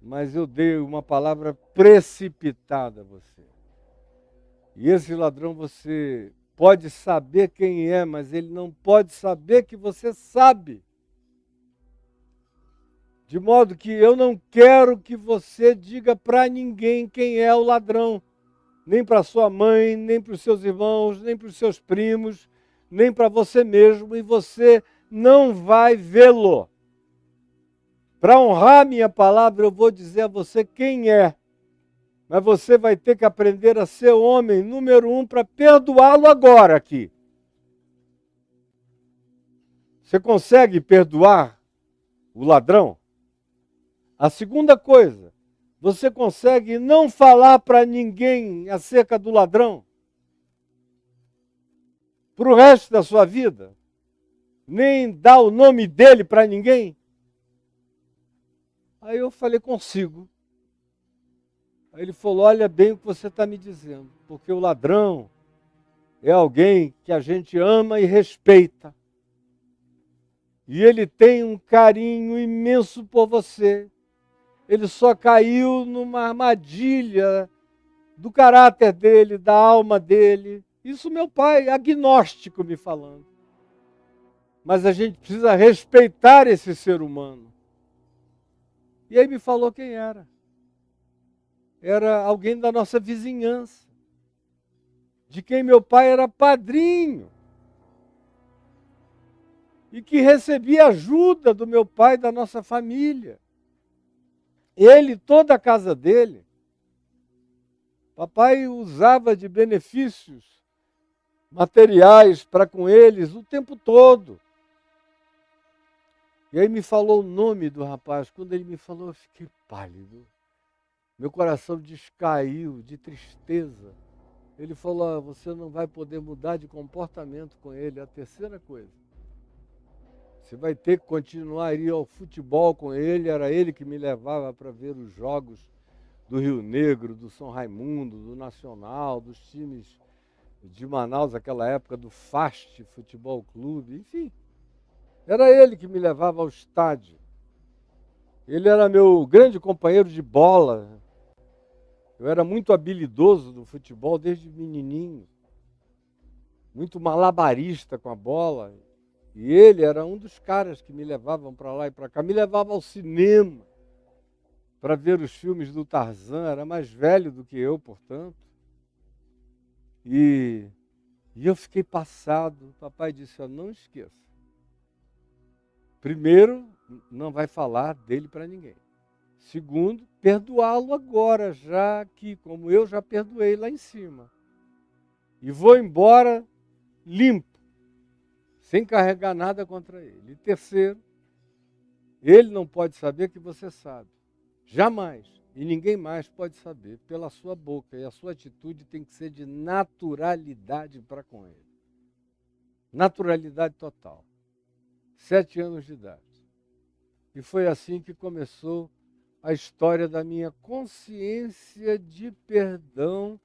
mas eu dei uma palavra precipitada a você. E esse ladrão você pode saber quem é, mas ele não pode saber que você sabe. De modo que eu não quero que você diga para ninguém quem é o ladrão. Nem para sua mãe, nem para os seus irmãos, nem para os seus primos, nem para você mesmo, e você não vai vê-lo. Para honrar minha palavra, eu vou dizer a você quem é. Mas você vai ter que aprender a ser homem, número 1, para perdoá-lo agora aqui. Você consegue perdoar o ladrão? A segunda coisa, você consegue não falar para ninguém acerca do ladrão? Para o resto da sua vida? Nem dar o nome dele para ninguém? Aí eu falei, consigo. Aí ele falou, olha bem o que você está me dizendo, porque o ladrão é alguém que a gente ama e respeita. E ele tem um carinho imenso por você. Ele só caiu numa armadilha do caráter dele, da alma dele. Isso meu pai, agnóstico, me falando. Mas a gente precisa respeitar esse ser humano. E aí me falou quem era. Era alguém da nossa vizinhança, de quem meu pai era padrinho, e que recebia ajuda do meu pai, da nossa família. Ele, toda a casa dele, papai usava de benefícios materiais para com eles o tempo todo. E aí me falou o nome do rapaz. Quando ele me falou, eu fiquei pálido. Meu coração descaiu de tristeza. Ele falou, você não vai poder mudar de comportamento com ele. É a terceira coisa. Você vai ter que continuar a ir ao futebol com ele. Era ele que me levava para ver os jogos do Rio Negro, do São Raimundo, do Nacional, dos times de Manaus, naquela época do FAST Futebol Clube, enfim. Era ele que me levava ao estádio. Ele era meu grande companheiro de bola. Eu era muito habilidoso no futebol desde menininho. Muito malabarista com a bola. E ele era um dos caras que me levavam para lá e para cá. Me levava ao cinema para ver os filmes do Tarzan. Era mais velho do que eu, portanto. E eu fiquei passado. O papai disse, não esqueça. Primeiro, não vai falar dele para ninguém. Segundo, perdoá-lo agora, já que, como eu já perdoei lá em cima. E vou embora limpo, sem carregar nada contra ele. E terceiro, ele não pode saber que você sabe. Jamais. E ninguém mais pode saber pela sua boca. E a sua atitude tem que ser de naturalidade para com ele. Naturalidade total. 7 anos de idade. E foi assim que começou a história da minha consciência de perdão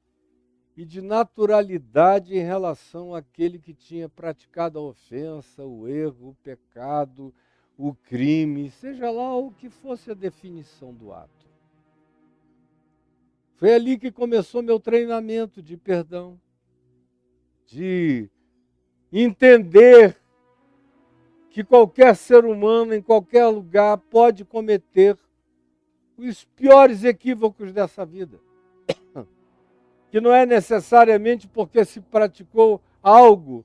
e de naturalidade em relação àquele que tinha praticado a ofensa, o erro, o pecado, o crime, seja lá o que fosse a definição do ato. Foi ali que começou meu treinamento de perdão, de entender que qualquer ser humano, em qualquer lugar, pode cometer os piores equívocos dessa vida. Que não é necessariamente porque se praticou algo,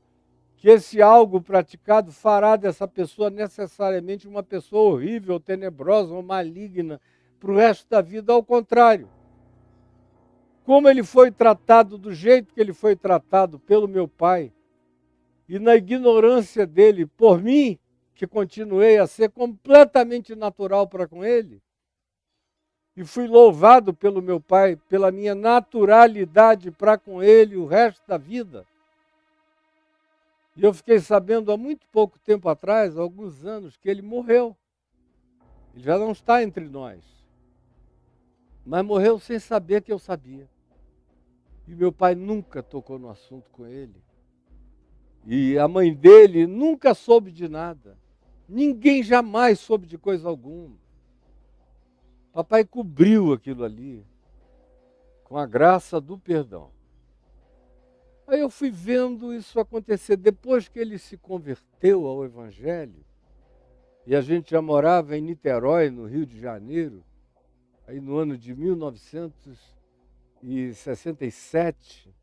que esse algo praticado fará dessa pessoa necessariamente uma pessoa horrível, tenebrosa ou maligna para o resto da vida. Ao contrário. Como ele foi tratado do jeito que ele foi tratado pelo meu pai, e na ignorância dele por mim, que continuei a ser completamente natural para com ele, e fui louvado pelo meu pai pela minha naturalidade para com ele o resto da vida. E eu fiquei sabendo há muito pouco tempo atrás, há alguns anos, que ele morreu. Ele já não está entre nós. Mas morreu sem saber que eu sabia. E meu pai nunca tocou no assunto com ele. E a mãe dele nunca soube de nada. Ninguém jamais soube de coisa alguma. Papai cobriu aquilo ali com a graça do perdão. Aí eu fui vendo isso acontecer depois que ele se converteu ao Evangelho. E a gente já morava em Niterói, no Rio de Janeiro, aí no ano de 1967.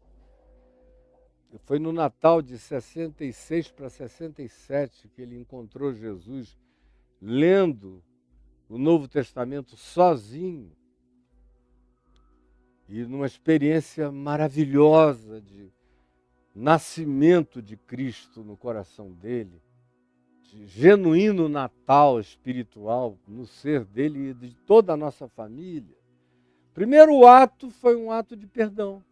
Foi no Natal de 66 para 67 que ele encontrou Jesus, lendo o Novo Testamento sozinho. E numa experiência maravilhosa de nascimento de Cristo no coração dele, de genuíno Natal espiritual no ser dele e de toda a nossa família. Primeiro ato foi um ato de perdão,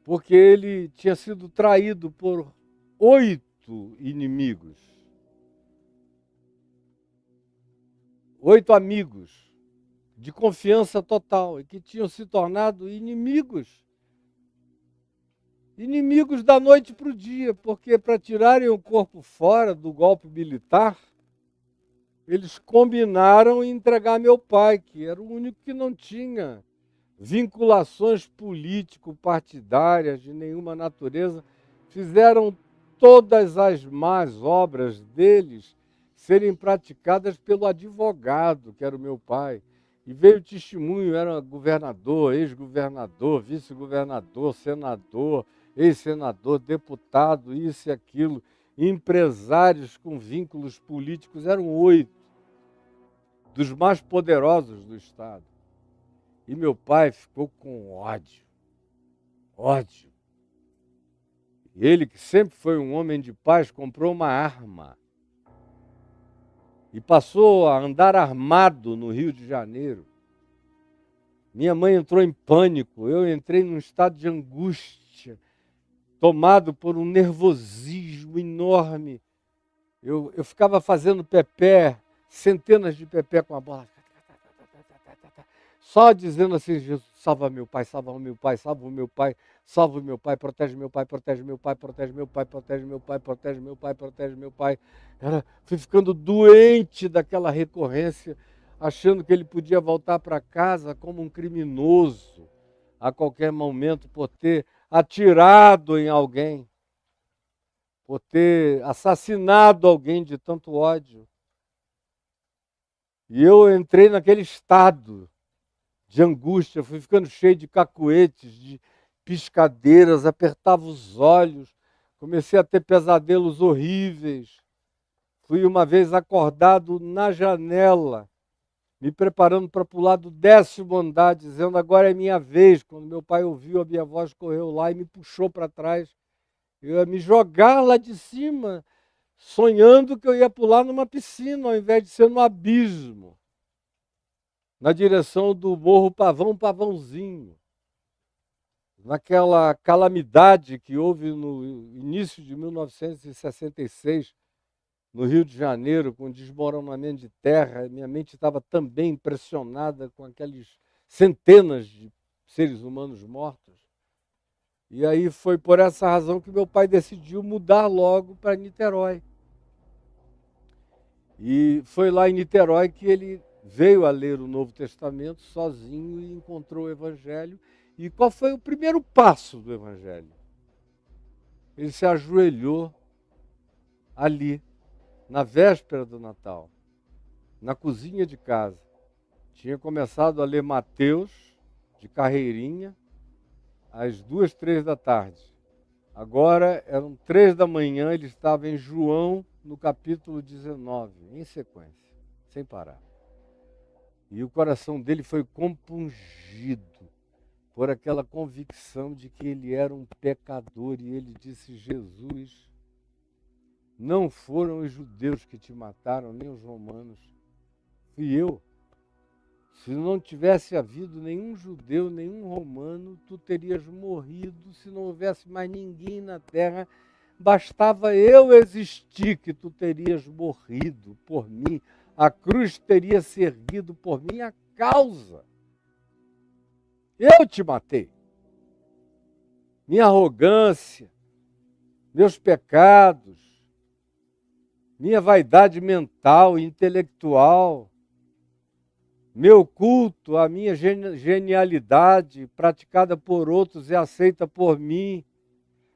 porque ele tinha sido traído por 8 inimigos, 8 amigos de confiança total e que tinham se tornado inimigos da noite para o dia, porque para tirarem o corpo fora do golpe militar, eles combinaram em entregar meu pai, que era o único que não tinha vinculações político-partidárias de nenhuma natureza, fizeram todas as más obras deles serem praticadas pelo advogado, que era o meu pai. E veio testemunho, era governador, ex-governador, vice-governador, senador, ex-senador, deputado, isso e aquilo, empresários com vínculos políticos, eram 8 dos mais poderosos do Estado. E meu pai ficou com ódio. Ele, que sempre foi um homem de paz, comprou uma arma e passou a andar armado no Rio de Janeiro. Minha mãe entrou em pânico, eu entrei num estado de angústia, tomado por um nervosismo enorme. Eu ficava fazendo pepé, centenas de pepé com a bola, só dizendo assim: Jesus, salva meu pai, salva o meu pai, salva o meu pai, salva o meu pai, protege meu pai, protege meu pai, protege meu pai, protege meu pai, protege meu pai, protege meu pai. Fui ficando doente daquela recorrência, achando que ele podia voltar para casa como um criminoso a qualquer momento por ter atirado em alguém, por ter assassinado alguém de tanto ódio. E eu entrei naquele estado de angústia, fui ficando cheio de cacuetes, de piscadeiras, apertava os olhos, comecei a ter pesadelos horríveis. Fui uma vez acordado na janela, me preparando para pular do 10º andar, dizendo: agora é minha vez. Quando meu pai ouviu a minha voz, correu lá e me puxou para trás. Eu ia me jogar lá de cima, sonhando que eu ia pular numa piscina, ao invés de ser num abismo, na direção do Morro Pavãozinho, naquela calamidade que houve no início de 1966, no Rio de Janeiro, com desmoronamento de terra. Minha mente estava também impressionada com aquelas centenas de seres humanos mortos. E aí foi por essa razão que meu pai decidiu mudar logo para Niterói. E foi lá em Niterói que ele veio a ler o Novo Testamento sozinho e encontrou o Evangelho. E qual foi o primeiro passo do Evangelho? Ele se ajoelhou ali, na véspera do Natal, na cozinha de casa. Tinha começado a ler Mateus, de carreirinha, às 2, 3 da tarde. Agora eram 3 da manhã, ele estava em João, no capítulo 19, em sequência, sem parar. E o coração dele foi compungido por aquela convicção de que ele era um pecador. E ele disse: Jesus, não foram os judeus que te mataram, nem os romanos, fui eu. Se não tivesse havido nenhum judeu, nenhum romano, tu terias morrido. Se não houvesse mais ninguém na terra, bastava eu existir que tu terias morrido por mim. A cruz teria se erguido por minha causa. Eu te matei. Minha arrogância, meus pecados, minha vaidade mental e intelectual, meu culto, a minha genialidade praticada por outros e aceita por mim,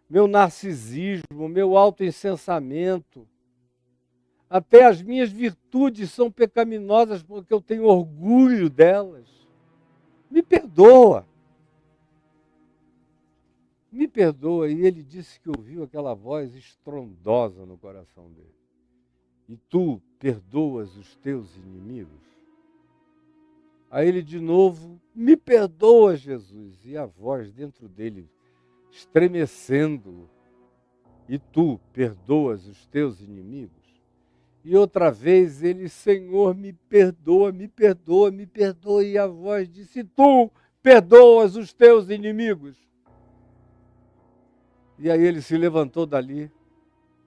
meu narcisismo, meu autoincensamento, até as minhas virtudes são pecaminosas porque eu tenho orgulho delas. Me perdoa. Me perdoa. E ele disse que ouviu aquela voz estrondosa no coração dele. E tu perdoas os teus inimigos? Aí ele de novo: me perdoa, Jesus. E a voz dentro dele estremecendo: e tu perdoas os teus inimigos? E outra vez ele: Senhor, me perdoa, me perdoa, me perdoa. E a voz disse: tu perdoas os teus inimigos? E aí ele se levantou dali,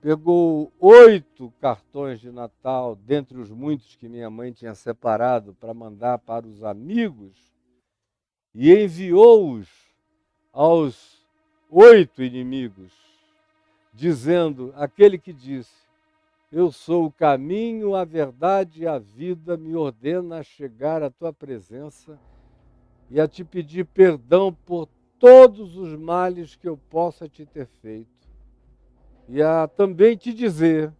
pegou 8 cartões de Natal, dentre os muitos que minha mãe tinha separado para mandar para os amigos, e enviou-os aos 8 inimigos, dizendo: aquele que disse, eu sou o caminho, a verdade e a vida, me ordena a chegar à tua presença e a te pedir perdão por todos os males que eu possa te ter feito, e a também te dizer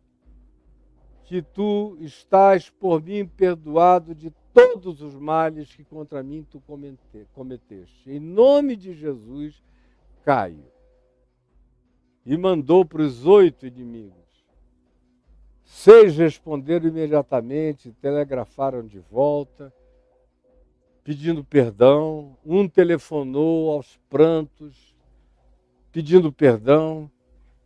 que tu estás por mim perdoado de todos os males que contra mim tu cometeste. Em nome de Jesus, caio. E mandou para os 8 inimigos. 6 responderam imediatamente, telegrafaram de volta, pedindo perdão. Um telefonou aos prantos, pedindo perdão.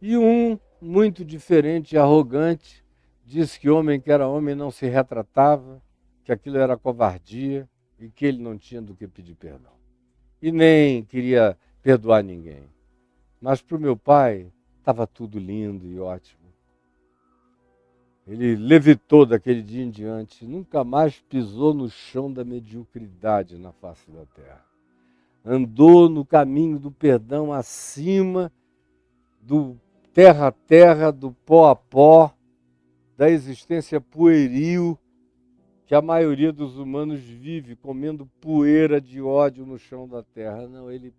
E um, muito diferente e arrogante, disse que homem que era homem não se retratava, que aquilo era covardia e que ele não tinha do que pedir perdão. E nem queria perdoar ninguém. Mas para o meu pai estava tudo lindo e ótimo. Ele levitou daquele dia em diante, nunca mais pisou no chão da mediocridade na face da terra. Andou no caminho do perdão acima do terra a terra, do pó a pó, da existência pueril que a maioria dos humanos vive, comendo poeira de ódio no chão da terra. Não, ele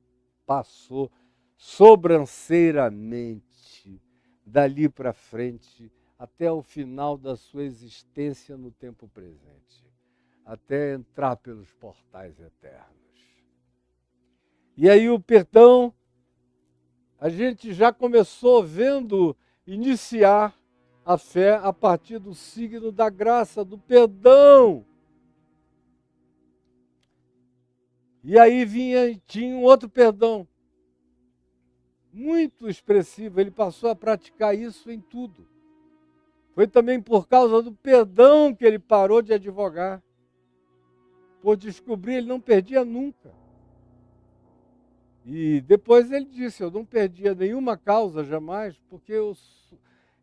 passou sobranceiramente dali para frente até o final da sua existência no tempo presente, até entrar pelos portais eternos. E aí o perdão, a gente já começou vendo iniciar a fé a partir do signo da graça, do perdão. E aí tinha um outro perdão, muito expressivo. Ele passou a praticar isso em tudo. Foi também por causa do perdão que ele parou de advogar. Por descobrir, ele não perdia nunca. E depois ele disse: eu não perdia nenhuma causa jamais, porque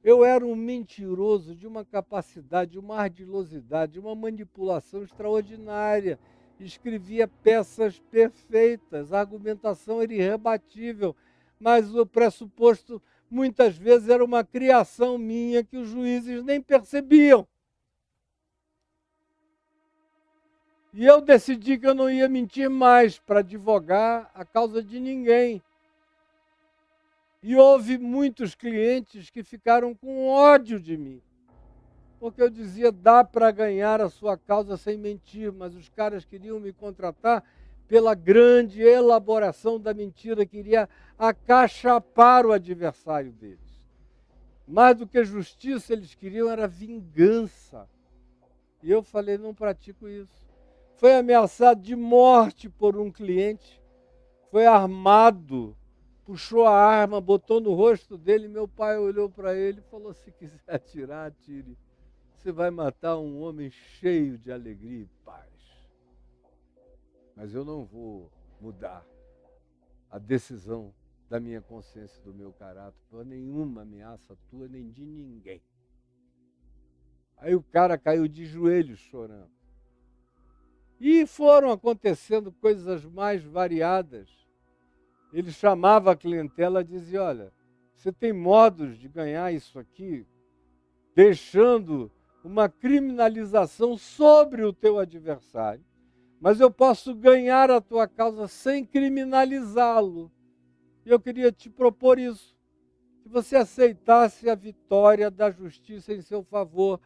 eu era um mentiroso de uma capacidade, de uma ardilosidade, de uma manipulação extraordinária. Escrevia peças perfeitas, a argumentação era irrebatível, mas o pressuposto muitas vezes era uma criação minha que os juízes nem percebiam. E eu decidi que eu não ia mentir mais para advogar a causa de ninguém. E houve muitos clientes que ficaram com ódio de mim. Porque eu dizia, dá para ganhar a sua causa sem mentir, mas os caras queriam me contratar pela grande elaboração da mentira, queria acachapar o adversário deles. Mais do que justiça, eles queriam era vingança. E eu falei, não pratico isso. Foi ameaçado de morte por um cliente, foi armado, puxou a arma, botou no rosto dele, meu pai olhou para ele e falou, se quiser atirar, atire. Você vai matar um homem cheio de alegria e paz. Mas eu não vou mudar a decisão da minha consciência, do meu caráter, por nenhuma ameaça tua, nem de ninguém. Aí o cara caiu de joelhos chorando. E foram acontecendo coisas mais variadas. Ele chamava a clientela e dizia, olha, você tem modos de ganhar isso aqui, deixando uma criminalização sobre o teu adversário, mas eu posso ganhar a tua causa sem criminalizá-lo. E eu queria te propor isso, que você aceitasse a vitória da justiça em seu favor,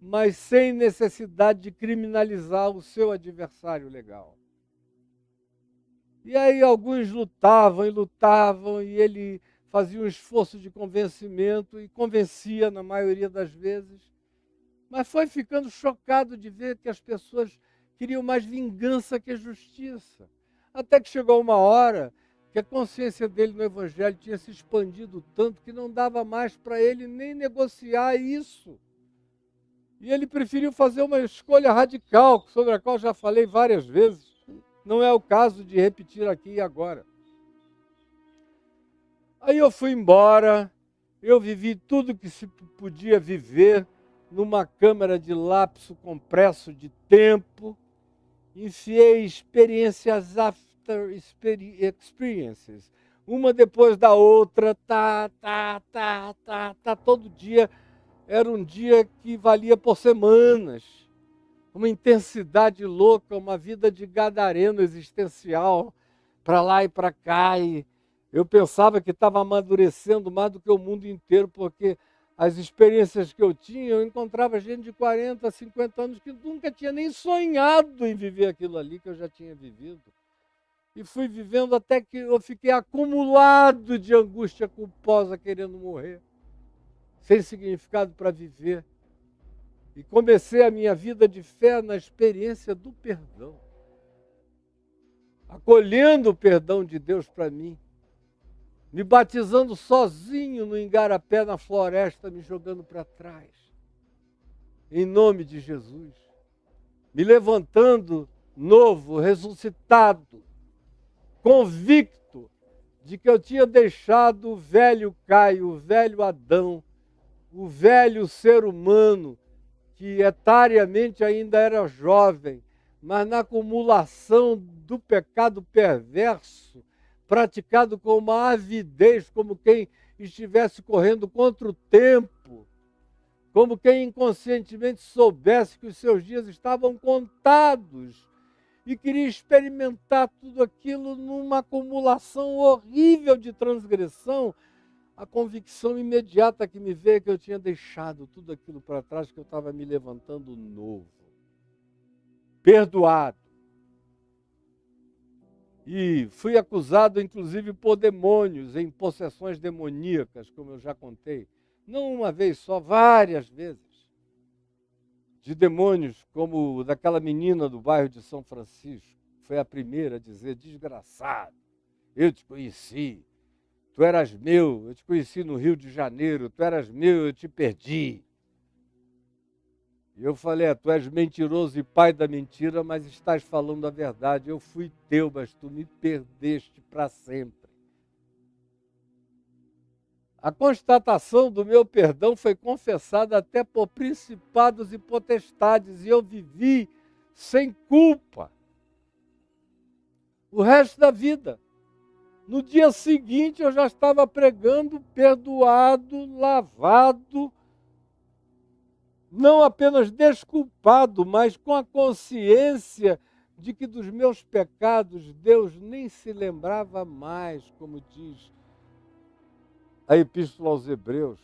mas sem necessidade de criminalizar o seu adversário legal. E aí alguns lutavam, e ele fazia um esforço de convencimento e convencia na maioria das vezes, mas foi ficando chocado de ver que as pessoas queriam mais vingança que justiça. Até que chegou uma hora que a consciência dele no Evangelho tinha se expandido tanto que não dava mais para ele nem negociar isso. E ele preferiu fazer uma escolha radical, sobre a qual já falei várias vezes. Não é o caso de repetir aqui e agora. Aí eu fui embora, eu vivi tudo que se podia viver numa câmara de lapso compresso de tempo, enfiei experiências after experiences, uma depois da outra, todo dia. Era um dia que valia por semanas, uma intensidade louca, uma vida de gadareno existencial, para lá e para cá. E eu pensava que estava amadurecendo mais do que o mundo inteiro, porque as experiências que eu tinha, eu encontrava gente de 40, 50 anos que nunca tinha nem sonhado em viver aquilo ali que eu já tinha vivido. E fui vivendo até que eu fiquei acumulado de angústia culposa, querendo morrer, sem significado para viver. E comecei a minha vida de fé na experiência do perdão, acolhendo o perdão de Deus para mim, me batizando sozinho no igarapé, na floresta, me jogando para trás, em nome de Jesus, me levantando novo, ressuscitado, convicto de que eu tinha deixado o velho Caio, o velho Adão, o velho ser humano, que etariamente ainda era jovem, mas na acumulação do pecado perverso, praticado com uma avidez, como quem estivesse correndo contra o tempo, como quem inconscientemente soubesse que os seus dias estavam contados e queria experimentar tudo aquilo numa acumulação horrível de transgressão. A convicção imediata que me veio é que eu tinha deixado tudo aquilo para trás, que eu estava me levantando novo, perdoado. E fui acusado, inclusive, por demônios, em possessões demoníacas, como eu já contei. Não uma vez só, várias vezes. De demônios, como daquela menina do bairro de São Francisco. Foi a primeira a dizer, desgraçado, eu te conheci. Tu eras meu, eu te conheci no Rio de Janeiro, tu eras meu, eu te perdi. E eu falei, tu és mentiroso e pai da mentira, mas estás falando a verdade. Eu fui teu, mas tu me perdeste para sempre. A constatação do meu perdão foi confessada até por principados e potestades, e eu vivi sem culpa o resto da vida. No dia seguinte eu já estava pregando, perdoado, lavado, não apenas desculpado, mas com a consciência de que dos meus pecados Deus nem se lembrava mais, como diz a Epístola aos Hebreus,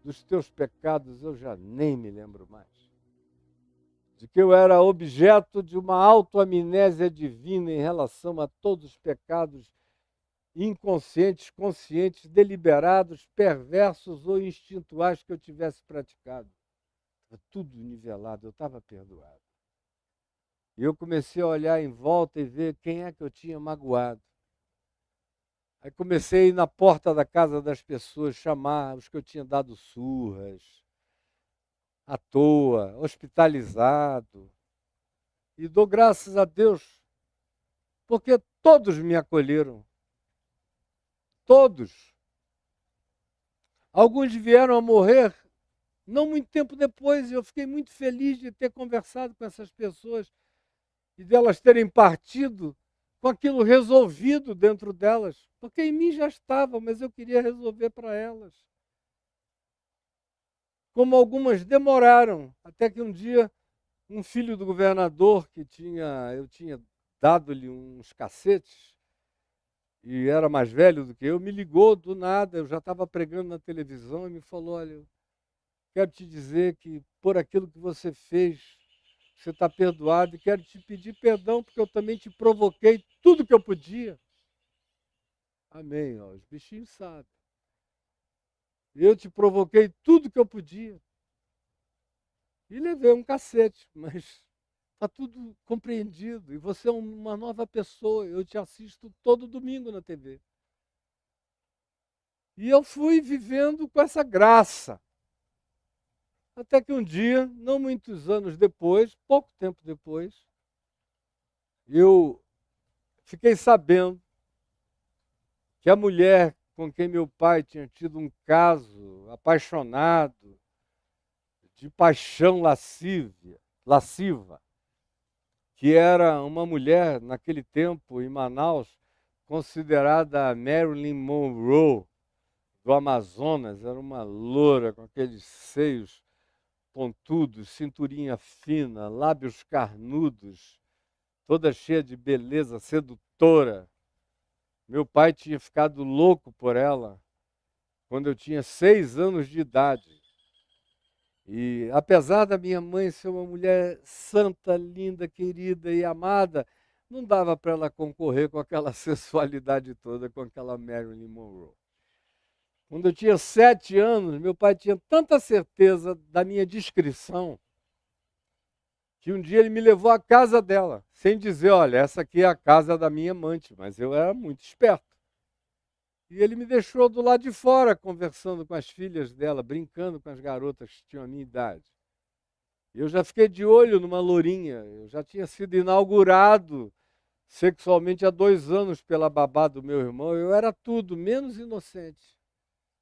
dos teus pecados eu já nem me lembro mais. De que eu era objeto de uma autoamnésia divina em relação a todos os pecados inconscientes, conscientes, deliberados, perversos ou instintuais que eu tivesse praticado. Estava tudo nivelado, eu estava perdoado. E eu comecei a olhar em volta e ver quem é que eu tinha magoado. Aí comecei a ir na porta da casa das pessoas, chamar os que eu tinha dado surras, à toa, hospitalizado. E dou graças a Deus, porque todos me acolheram. Todos. Alguns vieram a morrer não muito tempo depois, e eu fiquei muito feliz de ter conversado com essas pessoas e delas terem partido com aquilo resolvido dentro delas, porque em mim já estava, mas eu queria resolver para elas. Como algumas demoraram, até que um dia um filho do governador eu tinha dado-lhe uns cacetes e era mais velho do que eu, me ligou do nada, eu já estava pregando na televisão e me falou: olha, eu quero te dizer que por aquilo que você fez, você está perdoado e quero te pedir perdão porque eu também te provoquei tudo que eu podia. Amém, ó, os bichinhos sabem. Eu te provoquei tudo que eu podia. E levei um cacete, mas está tudo compreendido. E você é uma nova pessoa. Eu te assisto todo domingo na TV. E eu fui vivendo com essa graça. Até que um dia, não muitos anos depois, pouco tempo depois, eu fiquei sabendo que a mulher com quem meu pai tinha tido um caso apaixonado, de paixão lasciva, que era uma mulher, naquele tempo, em Manaus, considerada a Marilyn Monroe do Amazonas, era uma loura com aqueles seios pontudos, cinturinha fina, lábios carnudos, toda cheia de beleza sedutora. Meu pai tinha ficado louco por ela quando eu tinha 6 anos de idade. E apesar da minha mãe ser uma mulher santa, linda, querida e amada, não dava para ela concorrer com aquela sensualidade toda com aquela Marilyn Monroe. Quando eu tinha 7 anos, meu pai tinha tanta certeza da minha discrição que um dia ele me levou à casa dela, sem dizer: olha, essa aqui é a casa da minha amante, mas eu era muito esperto. E ele me deixou do lado de fora, conversando com as filhas dela, brincando com as garotas que tinham a minha idade. Eu já fiquei de olho numa lourinha, eu já tinha sido inaugurado sexualmente há 2 anos pela babá do meu irmão, eu era tudo, menos inocente.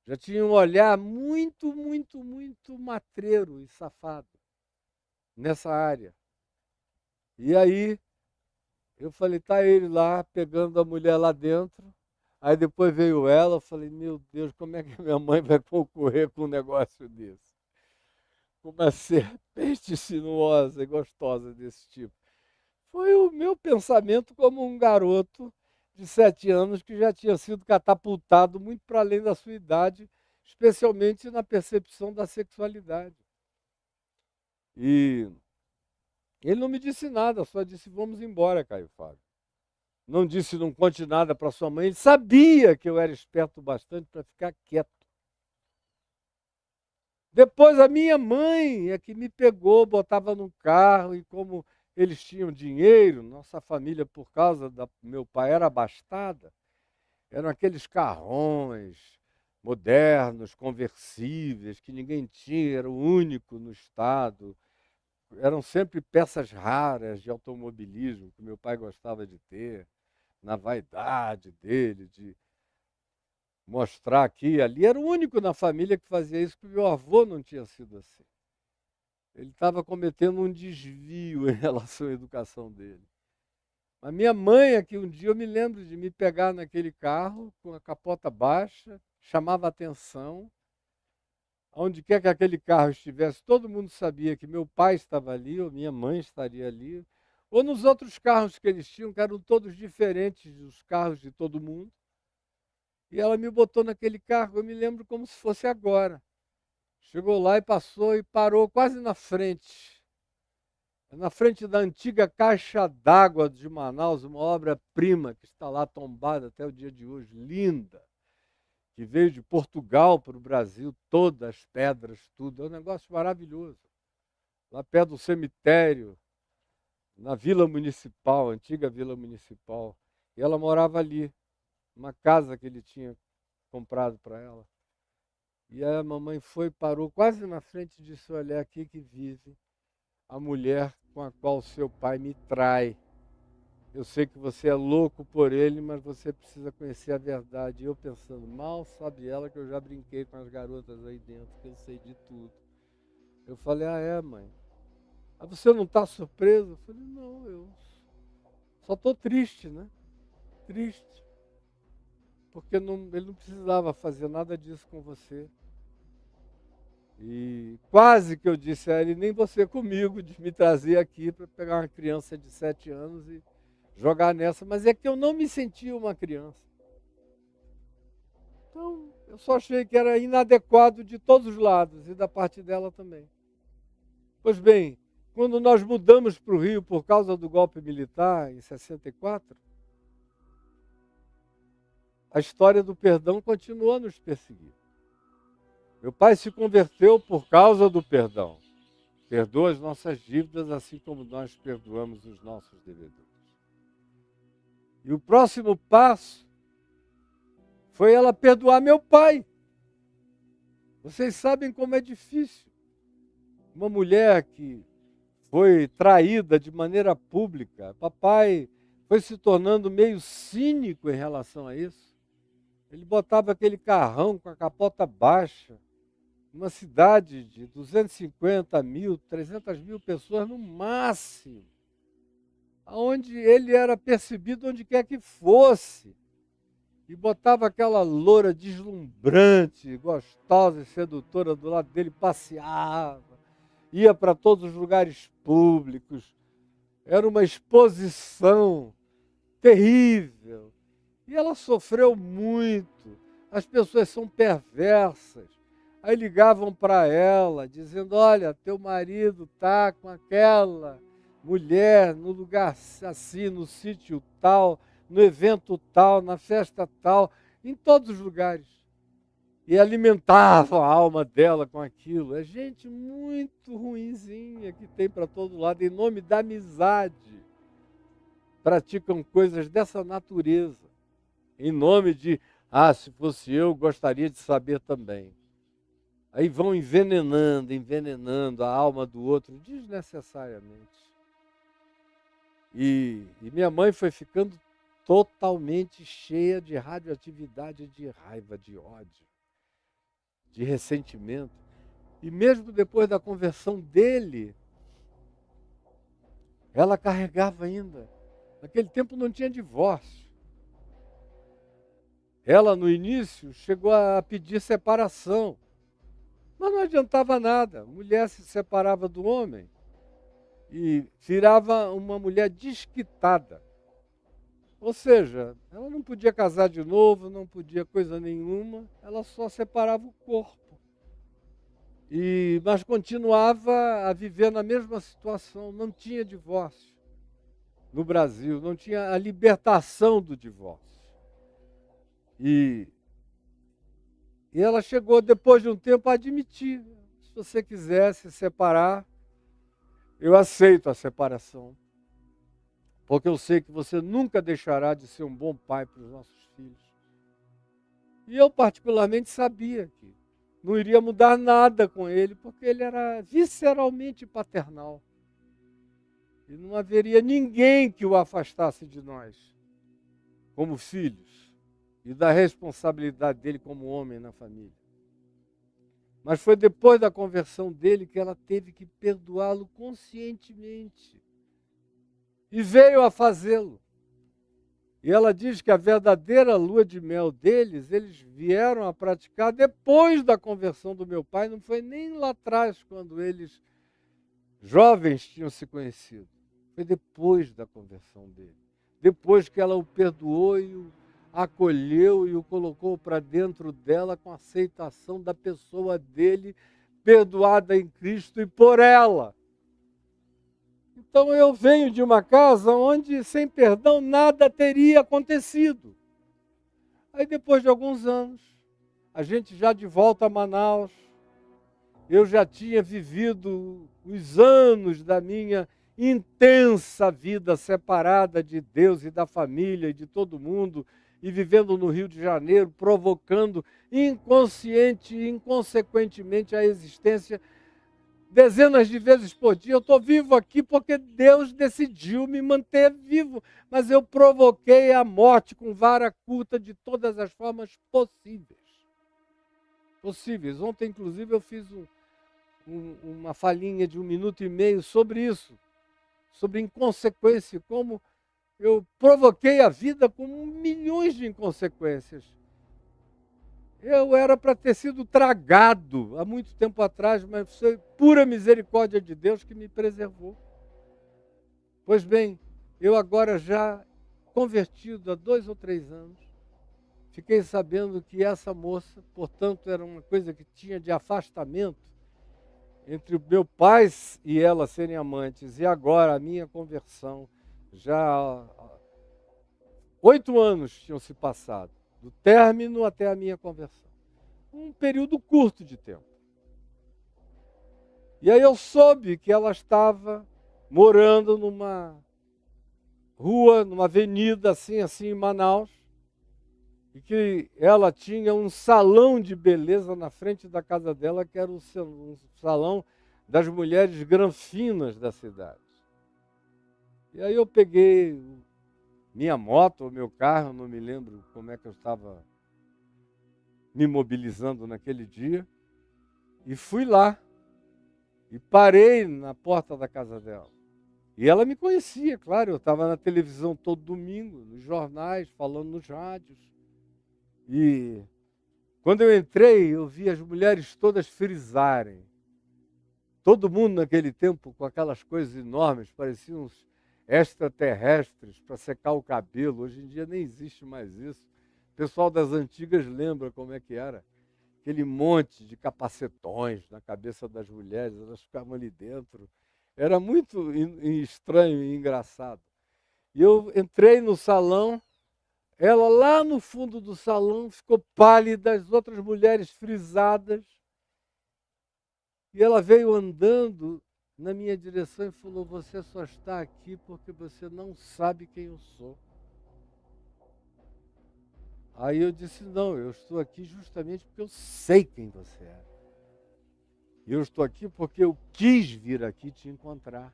Já tinha um olhar muito, muito, muito matreiro e safado nessa área. E aí eu falei: tá ele lá, pegando a mulher lá dentro. Aí depois veio ela, eu falei: meu Deus, como é que minha mãe vai concorrer com um negócio desse? Com uma serpente sinuosa e gostosa desse tipo. Foi o meu pensamento como um garoto de 7 anos que já tinha sido catapultado muito para além da sua idade, especialmente na percepção da sexualidade. E ele não me disse nada, só disse: vamos embora, Caio Fábio. Não disse: não conte nada para sua mãe. Ele sabia que eu era esperto bastante para ficar quieto. Depois a minha mãe é que me pegou, botava no carro, e como eles tinham dinheiro, nossa família, por causa do meu pai, era abastada, eram aqueles carrões modernos, conversíveis, que ninguém tinha, era o único no estado. Eram sempre peças raras de automobilismo que meu pai gostava de ter, na vaidade dele, de mostrar aqui e ali. Era o único na família que fazia isso, porque meu avô não tinha sido assim. Ele estava cometendo um desvio em relação à educação dele. A minha mãe, aqui um dia eu me lembro de me pegar naquele carro com a capota baixa, chamava atenção, Onde quer que aquele carro estivesse, todo mundo sabia que meu pai estava ali, ou minha mãe estaria ali, ou nos outros carros que eles tinham, que eram todos diferentes dos carros de todo mundo. E ela me botou naquele carro, eu me lembro como se fosse agora. Chegou lá e passou e parou quase na frente da antiga Caixa d'Água de Manaus, uma obra-prima que está lá tombada até o dia de hoje, linda, que veio de Portugal para o Brasil, todas as pedras, tudo. É um negócio maravilhoso. Lá perto do cemitério, na Vila Municipal, antiga Vila Municipal. E ela morava ali, uma casa que ele tinha comprado para ela. E aí a mamãe foi, parou quase na frente e disse: olha, é aqui que vive a mulher com a qual seu pai me trai. Eu sei que você é louco por ele, mas você precisa conhecer a verdade. E eu pensando, mal sabe ela que eu já brinquei com as garotas aí dentro, que eu sei de tudo. Eu falei, ah é, mãe? Ah, você não está surpreso? Eu falei, não, eu só estou triste, né? Triste. Porque ele não precisava fazer nada disso com você. E quase que eu disse a ele, nem você comigo, de me trazer aqui para pegar uma criança de 7 anos e jogar nessa. Mas é que eu não me sentia uma criança. Então, eu só achei que era inadequado de todos os lados e da parte dela também. Pois bem, quando nós mudamos para o Rio por causa do golpe militar, em 64, a história do perdão continuou a nos perseguir. Meu pai se converteu por causa do perdão. Perdoa as nossas dívidas, assim como nós perdoamos os nossos devedores. E o próximo passo foi ela perdoar meu pai. Vocês sabem como é difícil. Uma mulher que foi traída de maneira pública, papai foi se tornando meio cínico em relação a isso. Ele botava aquele carrão com a capota baixa, uma cidade de 250 mil, 300 mil pessoas no máximo, onde ele era percebido onde quer que fosse, e botava aquela loura deslumbrante, gostosa e sedutora do lado dele, passeava, ia para todos os lugares públicos, era uma exposição terrível, e ela sofreu muito, as pessoas são perversas. Aí ligavam para ela, dizendo, olha, teu marido está com aquela mulher no lugar assim, no sítio tal, no evento tal, na festa tal, em todos os lugares. E alimentavam a alma dela com aquilo. É gente muito ruinzinha que tem para todo lado, em nome da amizade. Praticam coisas dessa natureza. Em nome de, se fosse eu, gostaria de saber também. Aí vão envenenando a alma do outro desnecessariamente. E minha mãe foi ficando totalmente cheia de radioatividade, de raiva, de ódio, de ressentimento. E mesmo depois da conversão dele, ela carregava ainda. Naquele tempo não tinha divórcio. Ela, no início, chegou a pedir separação. Mas não adiantava nada. A mulher se separava do homem e virava uma mulher desquitada. Ou seja, ela não podia casar de novo, não podia coisa nenhuma, ela só separava o corpo. Mas continuava a viver na mesma situação, não tinha divórcio no Brasil, não tinha a libertação do divórcio. E ela chegou, depois de um tempo, a admitir, se você quiser se separar, eu aceito a separação. Porque eu sei que você nunca deixará de ser um bom pai para os nossos filhos. E eu particularmente sabia que não iria mudar nada com ele, porque ele era visceralmente paternal. E não haveria ninguém que o afastasse de nós, como filhos, e da responsabilidade dele como homem na família. Mas foi depois da conversão dele que ela teve que perdoá-lo conscientemente. E veio a fazê-lo. E ela diz que a verdadeira lua de mel deles, eles vieram a praticar depois da conversão do meu pai, não foi nem lá atrás, quando eles, jovens, tinham se conhecido. Foi depois da conversão dele. Depois que ela o perdoou e o acolheu e o colocou para dentro dela com a aceitação da pessoa dele, perdoada em Cristo e por ela. Então eu venho de uma casa onde sem perdão nada teria acontecido. Aí depois de alguns anos, a gente já de volta a Manaus, eu já tinha vivido os anos da minha intensa vida separada de Deus e da família e de todo mundo, e vivendo no Rio de Janeiro, provocando inconsciente e inconsequentemente a existência dezenas de vezes por dia. Eu estou vivo aqui porque Deus decidiu me manter vivo, mas eu provoquei a morte com vara curta de todas as formas possíveis. Ontem, inclusive, eu fiz uma falinha de 1 minuto e meio sobre isso, sobre inconsequência, como eu provoquei a vida com milhões de inconsequências. Eu era para ter sido tragado há muito tempo atrás, mas foi pura misericórdia de Deus que me preservou. Pois bem, eu agora já convertido há 2 ou 3 anos, fiquei sabendo que essa moça, portanto, era uma coisa que tinha de afastamento entre o meu pai e ela serem amantes, e agora a minha conversão, já 8 anos tinham se passado, do término até a minha conversão. Um período curto de tempo. E aí eu soube que ela estava morando numa rua, numa avenida assim em Manaus, e que ela tinha um salão de beleza na frente da casa dela, que era um salão das mulheres granfinas da cidade. E aí eu peguei minha moto ou meu carro, não me lembro como é que eu estava me mobilizando naquele dia, e fui lá, e parei na porta da casa dela. E ela me conhecia, claro, eu estava na televisão todo domingo, nos jornais, falando nos rádios. E quando eu entrei, eu vi as mulheres todas frisarem. Todo mundo naquele tempo com aquelas coisas enormes, pareciam uns extraterrestres para secar o cabelo. Hoje em dia nem existe mais isso. O pessoal das antigas lembra como é que era. Aquele monte de capacetões na cabeça das mulheres, elas ficavam ali dentro. Era muito estranho e engraçado. E eu entrei no salão, ela lá no fundo do salão ficou pálida, as outras mulheres frisadas. E ela veio andando na minha direção e falou: "Você só está aqui porque você não sabe quem eu sou." Aí eu disse: "Não, eu estou aqui justamente porque eu sei quem você é. E eu estou aqui porque eu quis vir aqui te encontrar."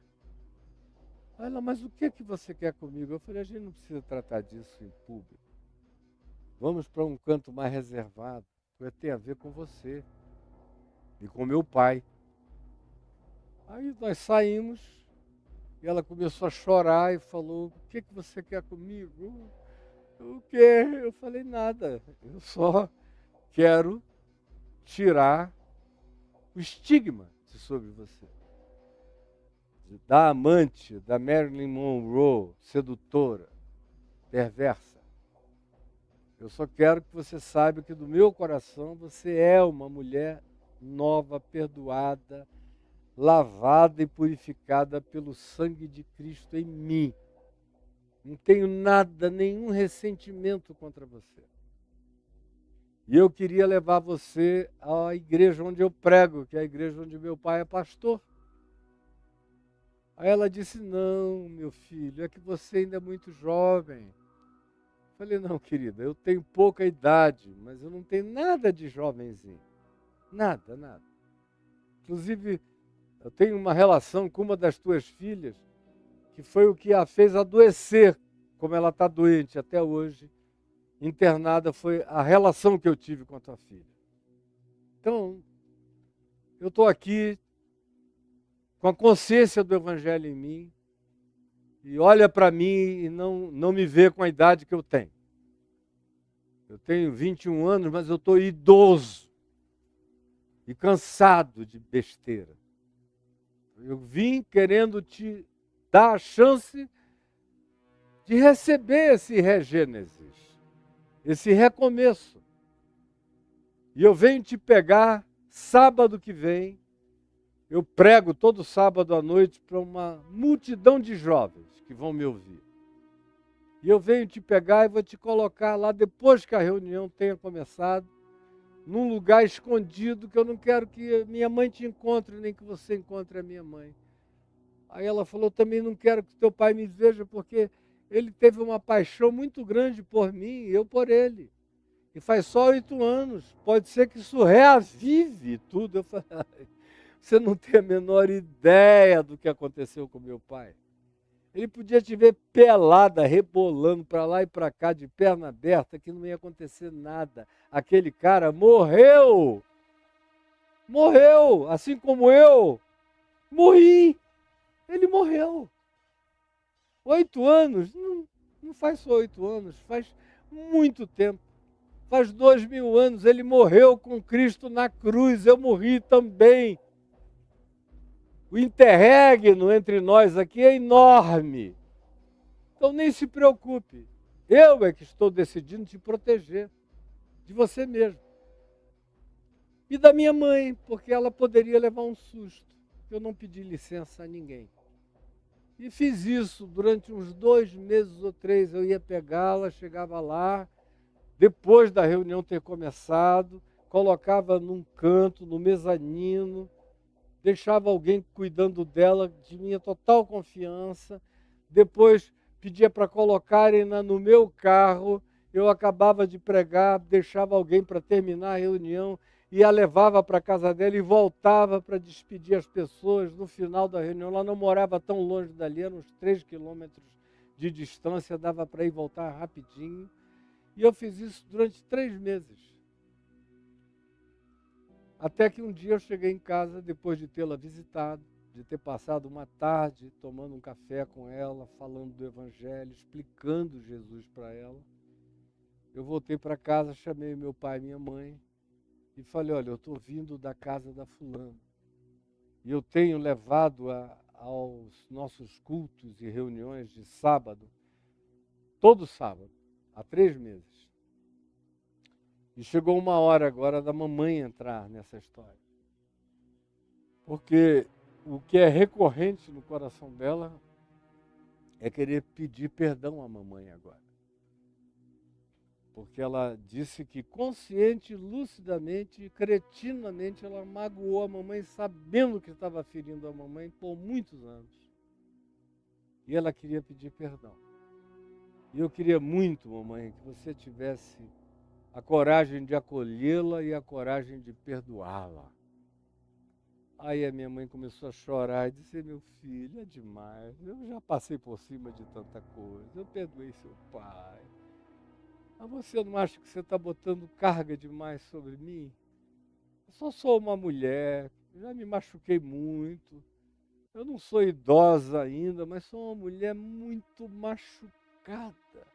Ela: "Mas o que é que você quer comigo?" Eu falei: "A gente não precisa tratar disso em público. Vamos para um canto mais reservado, porque tem a ver com você e com meu pai." Aí nós saímos e ela começou a chorar e falou: "O que é que você quer comigo?" "O quê?" Eu falei: "Nada, eu só quero tirar o estigma de sobre você. Da amante, da Marilyn Monroe, sedutora, perversa. Eu só quero que você saiba que do meu coração você é uma mulher nova, perdoada, lavada e purificada pelo sangue de Cristo em mim. Não tenho nada, nenhum ressentimento contra você. E eu queria levar você à igreja onde eu prego, que é a igreja onde meu pai é pastor." Aí ela disse: "Não, meu filho, é que você ainda é muito jovem." Falei: "Não, querida, eu tenho pouca idade, mas eu não tenho nada de jovenzinho. Nada, nada. Inclusive, eu tenho uma relação com uma das tuas filhas, que foi o que a fez adoecer, como ela está doente até hoje, internada, foi a relação que eu tive com a tua filha. Então, eu estou aqui com a consciência do Evangelho em mim, e olha para mim e não me vê com a idade que eu tenho. Eu tenho 21 anos, mas eu estou idoso e cansado de besteira. Eu vim querendo te dar a chance de receber esse regênesis, esse recomeço. E eu venho te pegar sábado que vem. Eu prego todo sábado à noite para uma multidão de jovens que vão me ouvir. E eu venho te pegar e vou te colocar lá depois que a reunião tenha começado, num lugar escondido que eu não quero que minha mãe te encontre, nem que você encontre a minha mãe. Aí ela falou, também não quero que teu pai me veja, porque ele teve uma paixão muito grande por mim e eu por ele. E faz só 8 anos, pode ser que isso reavive tudo. Eu falei, você não tem a menor ideia do que aconteceu com meu pai. Ele podia te ver pelada, rebolando para lá e para cá, de perna aberta, que não ia acontecer nada. Aquele cara morreu. Morreu, assim como eu morri. Ele morreu. 8 anos, não faz só 8 anos, faz muito tempo. Faz 2000 anos, ele morreu com Cristo na cruz, eu morri também. O interregno entre nós aqui é enorme. Então nem se preocupe. Eu é que estou decidindo te proteger de você mesmo. E da minha mãe, porque ela poderia levar um susto. Eu não pedi licença a ninguém. E fiz isso durante uns 2 meses ou 3. Eu ia pegá-la, chegava lá, depois da reunião ter começado, colocava num canto, no mezanino, deixava alguém cuidando dela, de minha total confiança. Depois pedia para colocarem no meu carro, eu acabava de pregar, deixava alguém para terminar a reunião, e a levava para a casa dela e voltava para despedir as pessoas no final da reunião. Ela não morava tão longe dali, eram uns 3 quilômetros de distância, dava para ir e voltar rapidinho. E eu fiz isso durante 3 meses. Até que um dia eu cheguei em casa, depois de tê-la visitado, de ter passado uma tarde tomando um café com ela, falando do Evangelho, explicando Jesus para ela. Eu voltei para casa, chamei meu pai e minha mãe e falei, olha, eu estou vindo da casa da fulana. E eu tenho levado aos nossos cultos e reuniões de sábado, todo sábado, há 3 meses. E chegou uma hora agora da mamãe entrar nessa história. Porque o que é recorrente no coração dela é querer pedir perdão à mamãe agora. Porque ela disse que consciente, lucidamente e cretinamente ela magoou a mamãe, sabendo que estava ferindo a mamãe por muitos anos. E ela queria pedir perdão. E eu queria muito, mamãe, que você tivesse a coragem de acolhê-la e a coragem de perdoá-la. Aí a minha mãe começou a chorar e disse, meu filho, é demais, eu já passei por cima de tanta coisa, eu perdoei seu pai. Mas você não acha que você está botando carga demais sobre mim? Eu só sou uma mulher, já me machuquei muito, eu não sou idosa ainda, mas sou uma mulher muito machucada.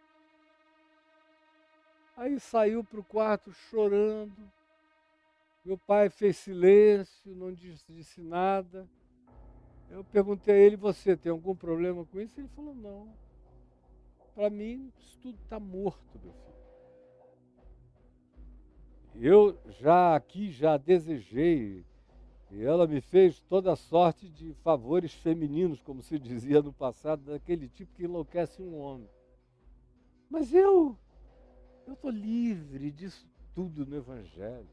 Aí saiu para o quarto chorando. Meu pai fez silêncio, não disse nada. Eu perguntei a ele, você tem algum problema com isso? Ele falou, não. Para mim, isso tudo está morto, meu filho. Eu já desejei, e ela me fez toda sorte de favores femininos, como se dizia no passado, daquele tipo que enlouquece um homem. Mas eu estou livre disso tudo no Evangelho.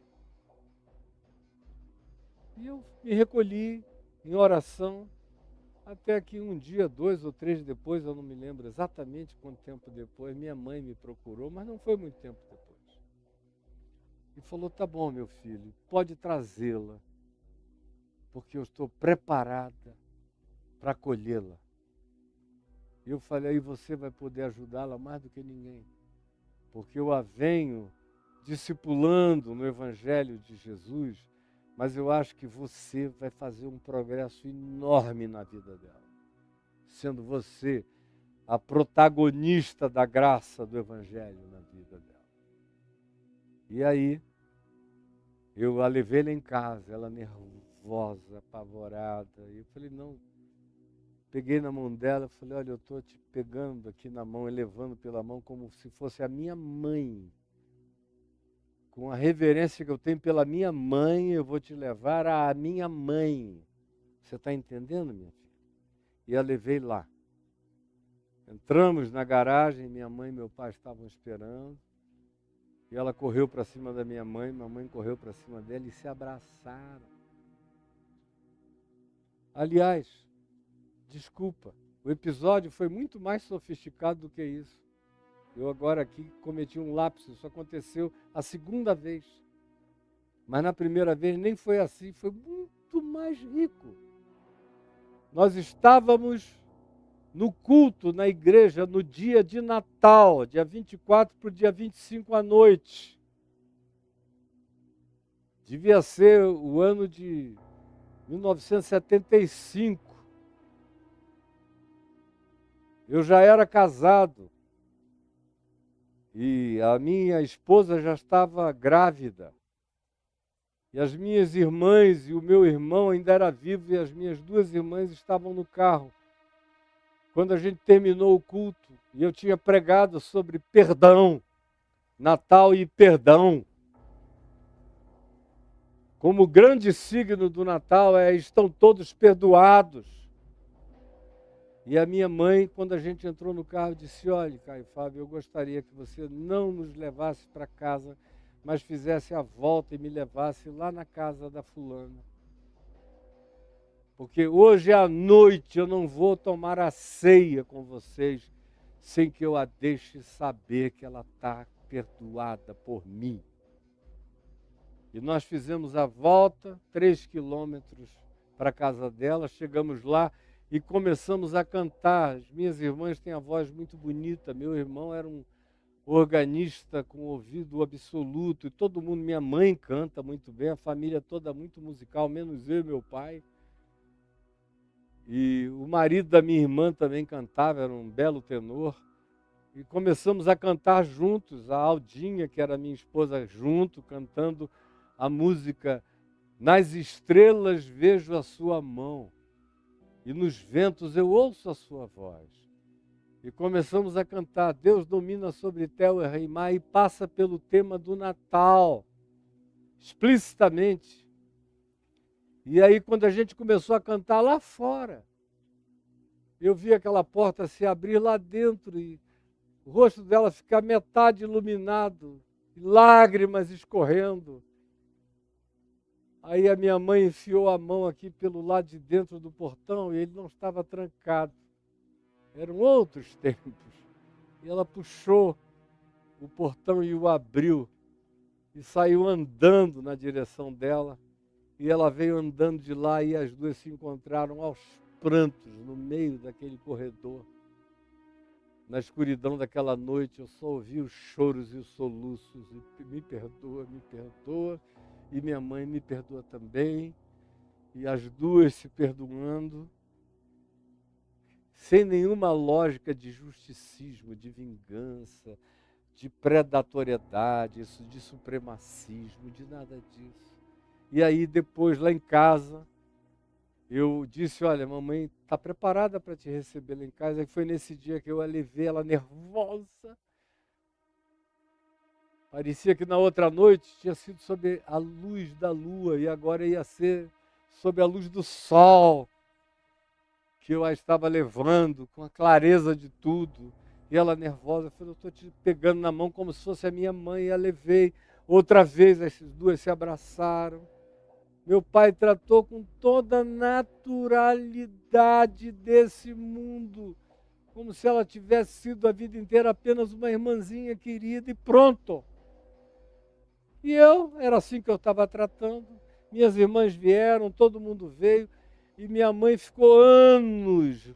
E eu me recolhi em oração, até que um dia, 2 ou 3 depois, eu não me lembro exatamente quanto tempo depois, minha mãe me procurou, mas não foi muito tempo depois. E falou, tá bom, meu filho, pode trazê-la, porque eu estou preparada para acolhê-la. E eu falei, aí você vai poder ajudá-la mais do que ninguém, porque eu a venho discipulando no Evangelho de Jesus, mas eu acho que você vai fazer um progresso enorme na vida dela, sendo você a protagonista da graça do Evangelho na vida dela. E aí, eu a levei lá em casa, ela nervosa, apavorada. E eu falei, não. Peguei na mão dela e falei, olha, eu estou te pegando aqui na mão, elevando pela mão como se fosse a minha mãe. Com a reverência que eu tenho pela minha mãe, eu vou te levar à minha mãe. Você está entendendo, minha filha? E a levei lá. Entramos na garagem, minha mãe e meu pai estavam esperando. E ela correu para cima da minha mãe correu para cima dela e se abraçaram. Aliás, desculpa, o episódio foi muito mais sofisticado do que isso. Eu agora aqui cometi um lapso, isso aconteceu a segunda vez. Mas na primeira vez nem foi assim, foi muito mais rico. Nós estávamos no culto na igreja no dia de Natal, dia 24 para o dia 25 à noite. Devia ser o ano de 1975. Eu já era casado e a minha esposa já estava grávida. E as minhas irmãs e o meu irmão ainda era vivo e as minhas duas irmãs estavam no carro. Quando a gente terminou o culto, e eu tinha pregado sobre perdão, Natal e perdão. Como o grande signo do Natal estão todos perdoados. E a minha mãe, quando a gente entrou no carro, disse, olha, Caio Fábio, eu gostaria que você não nos levasse para casa, mas fizesse a volta e me levasse lá na casa da fulana. Porque hoje à noite eu não vou tomar a ceia com vocês sem que eu a deixe saber que ela está perdoada por mim. E nós fizemos a volta, 3 quilômetros para a casa dela, chegamos lá e começamos a cantar. As minhas irmãs têm a voz muito bonita, meu irmão era um organista com ouvido absoluto, e todo mundo, minha mãe canta muito bem, a família toda muito musical, menos eu e meu pai. E o marido da minha irmã também cantava, era um belo tenor. E começamos a cantar juntos, a Aldinha, que era minha esposa, junto, cantando a música Nas estrelas vejo a sua mão, e nos ventos eu ouço a sua voz. E começamos a cantar Deus domina sobre terra e mar, e passa pelo tema do Natal, explicitamente. E aí, quando a gente começou a cantar lá fora, eu vi aquela porta se abrir lá dentro e o rosto dela ficar metade iluminado, e lágrimas escorrendo. Aí a minha mãe enfiou a mão aqui pelo lado de dentro do portão e ele não estava trancado. Eram outros tempos. E ela puxou o portão e o abriu e saiu andando na direção dela. E ela veio andando de lá e as duas se encontraram aos prantos no meio daquele corredor. Na escuridão daquela noite eu só ouvi os choros e os soluços. E me perdoa, me perdoa. E minha mãe me perdoa também. E as duas se perdoando. Sem nenhuma lógica de justicismo, de vingança, de predatoriedade, de supremacismo, de nada disso. E aí depois, lá em casa, eu disse, olha, mamãe está preparada para te receber lá em casa. E foi nesse dia que eu a levei, ela nervosa. Parecia que na outra noite tinha sido sob a luz da lua e agora ia ser sob a luz do sol, que eu a estava levando com a clareza de tudo. E ela nervosa, falou, eu estou te pegando na mão como se fosse a minha mãe. E a levei. Outra vez, as duas se abraçaram. Meu pai tratou com toda a naturalidade desse mundo, como se ela tivesse sido a vida inteira apenas uma irmãzinha querida e pronto. E era assim que eu estava tratando. Minhas irmãs vieram, todo mundo veio, e minha mãe ficou anos.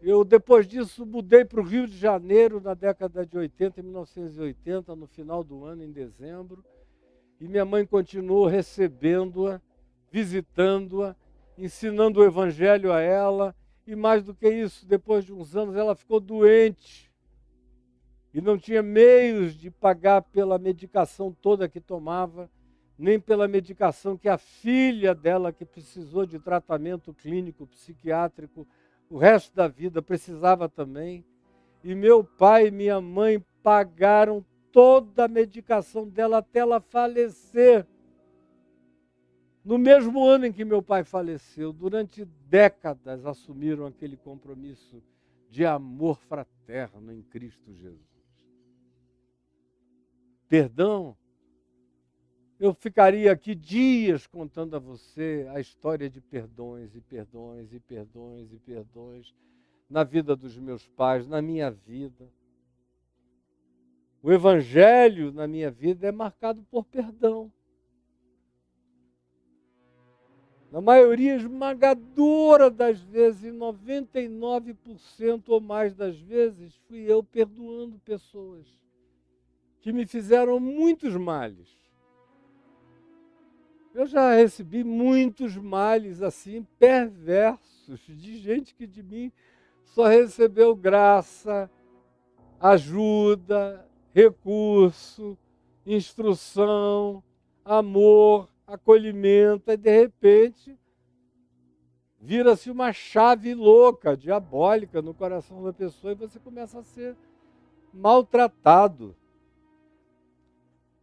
Eu, depois disso, mudei para o Rio de Janeiro na década de 80, em 1980, no final do ano, em dezembro. E minha mãe continuou recebendo-a, visitando-a, ensinando o Evangelho a ela E mais do que isso, depois de uns anos ela ficou doente e não tinha meios de pagar pela medicação toda que tomava, nem pela medicação que a filha dela, que precisou de tratamento clínico, psiquiátrico, o resto da vida precisava também. E meu pai e minha mãe pagaram toda a medicação dela até ela falecer. No mesmo ano em que meu pai faleceu, durante décadas assumiram aquele compromisso de amor fraterno em Cristo Jesus. Perdão, eu ficaria aqui dias contando a você a história de perdões e perdões e perdões e perdões na vida dos meus pais, na minha vida. O evangelho na minha vida é marcado por perdão. Na maioria esmagadora das vezes, 99% ou mais das vezes, fui eu perdoando pessoas que me fizeram muitos males. Eu já recebi muitos males assim, perversos, de gente que de mim só recebeu graça, ajuda, recurso, instrução, amor, acolhimento, e de repente vira-se uma chave louca, diabólica no coração da pessoa e você começa a ser maltratado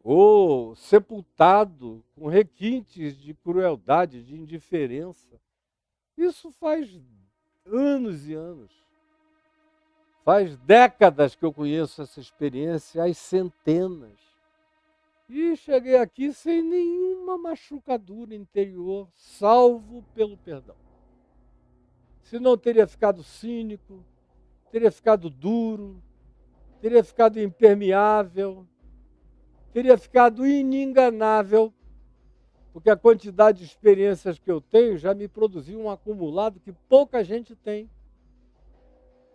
ou sepultado com requintes de crueldade, de indiferença. Isso faz anos e anos. Faz décadas que eu conheço essa experiência, às centenas. E cheguei aqui sem nenhuma machucadura interior, salvo pelo perdão. Senão teria ficado cínico, teria ficado duro, teria ficado impermeável, teria ficado ininganável, porque a quantidade de experiências que eu tenho já me produziu um acumulado que pouca gente tem.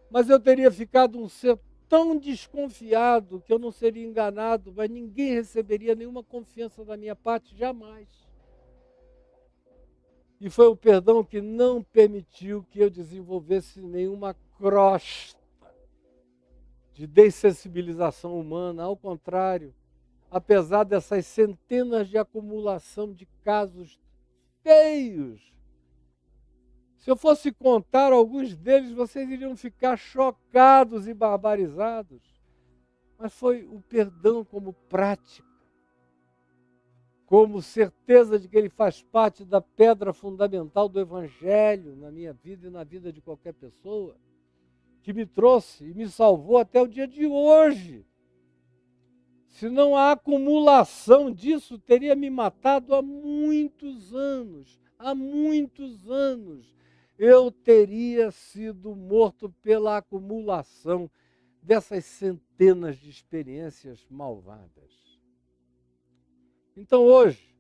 Mas eu teria ficado um ser tão desconfiado que eu não seria enganado, mas ninguém receberia nenhuma confiança da minha parte, jamais. E foi o perdão que não permitiu que eu desenvolvesse nenhuma crosta de dessensibilização humana, ao contrário, apesar dessas centenas de acumulação de casos feios. Se eu fosse contar alguns deles, vocês iriam ficar chocados e barbarizados. Mas foi o perdão como prática, como certeza de que ele faz parte da pedra fundamental do Evangelho na minha vida e na vida de qualquer pessoa, que me trouxe e me salvou até o dia de hoje. Senão a acumulação disso teria me matado há muitos anos. Há muitos anos eu teria sido morto pela acumulação dessas centenas de experiências malvadas. Então hoje,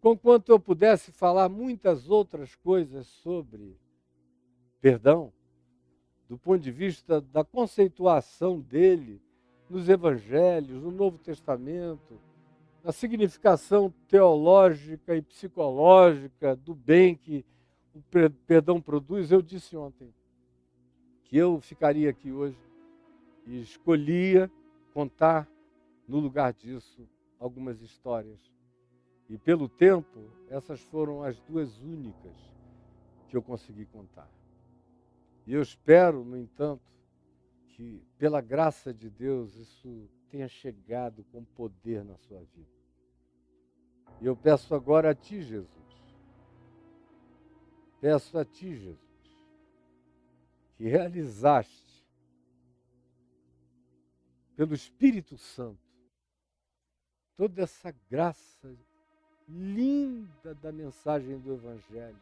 conquanto eu pudesse falar muitas outras coisas sobre perdão, do ponto de vista da conceituação dele nos Evangelhos, no Novo Testamento, a significação teológica e psicológica do bem que o perdão produz, eu disse ontem que eu ficaria aqui hoje e escolhia contar no lugar disso algumas histórias. E pelo tempo, essas foram as duas únicas que eu consegui contar. E eu espero, no entanto, que pela graça de Deus isso tenha chegado com poder na sua vida. E eu peço agora a Ti, Jesus. Peço a Ti, Jesus, que realizaste pelo Espírito Santo toda essa graça linda da mensagem do Evangelho,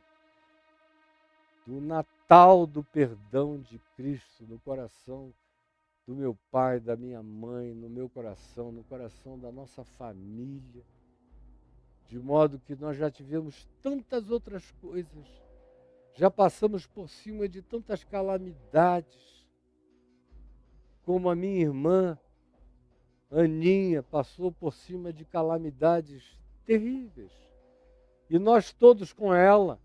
do Natal do perdão de Cristo no coração do meu pai, da minha mãe, no meu coração, no coração da nossa família, de modo que nós já tivemos tantas outras coisas, já passamos por cima de tantas calamidades, como a minha irmã Aninha passou por cima de calamidades terríveis, e nós todos com ela.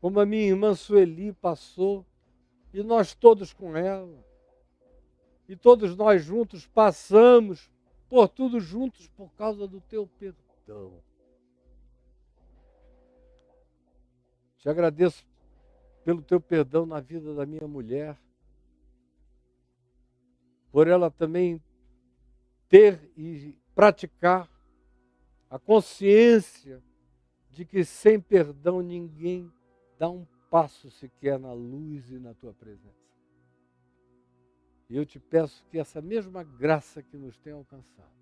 como a minha irmã Sueli passou, e nós todos com ela, e todos nós juntos passamos por tudo juntos por causa do teu perdão. Te agradeço pelo teu perdão na vida da minha mulher, por ela também ter e praticar a consciência de que sem perdão ninguém dá um passo sequer na luz e na tua presença. E eu te peço que essa mesma graça que nos tem alcançado,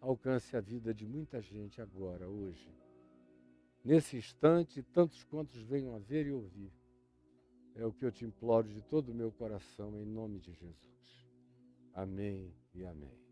alcance a vida de muita gente agora, hoje, nesse instante, e tantos quantos venham a ver e ouvir. É o que eu te imploro de todo o meu coração, em nome de Jesus. Amém e amém.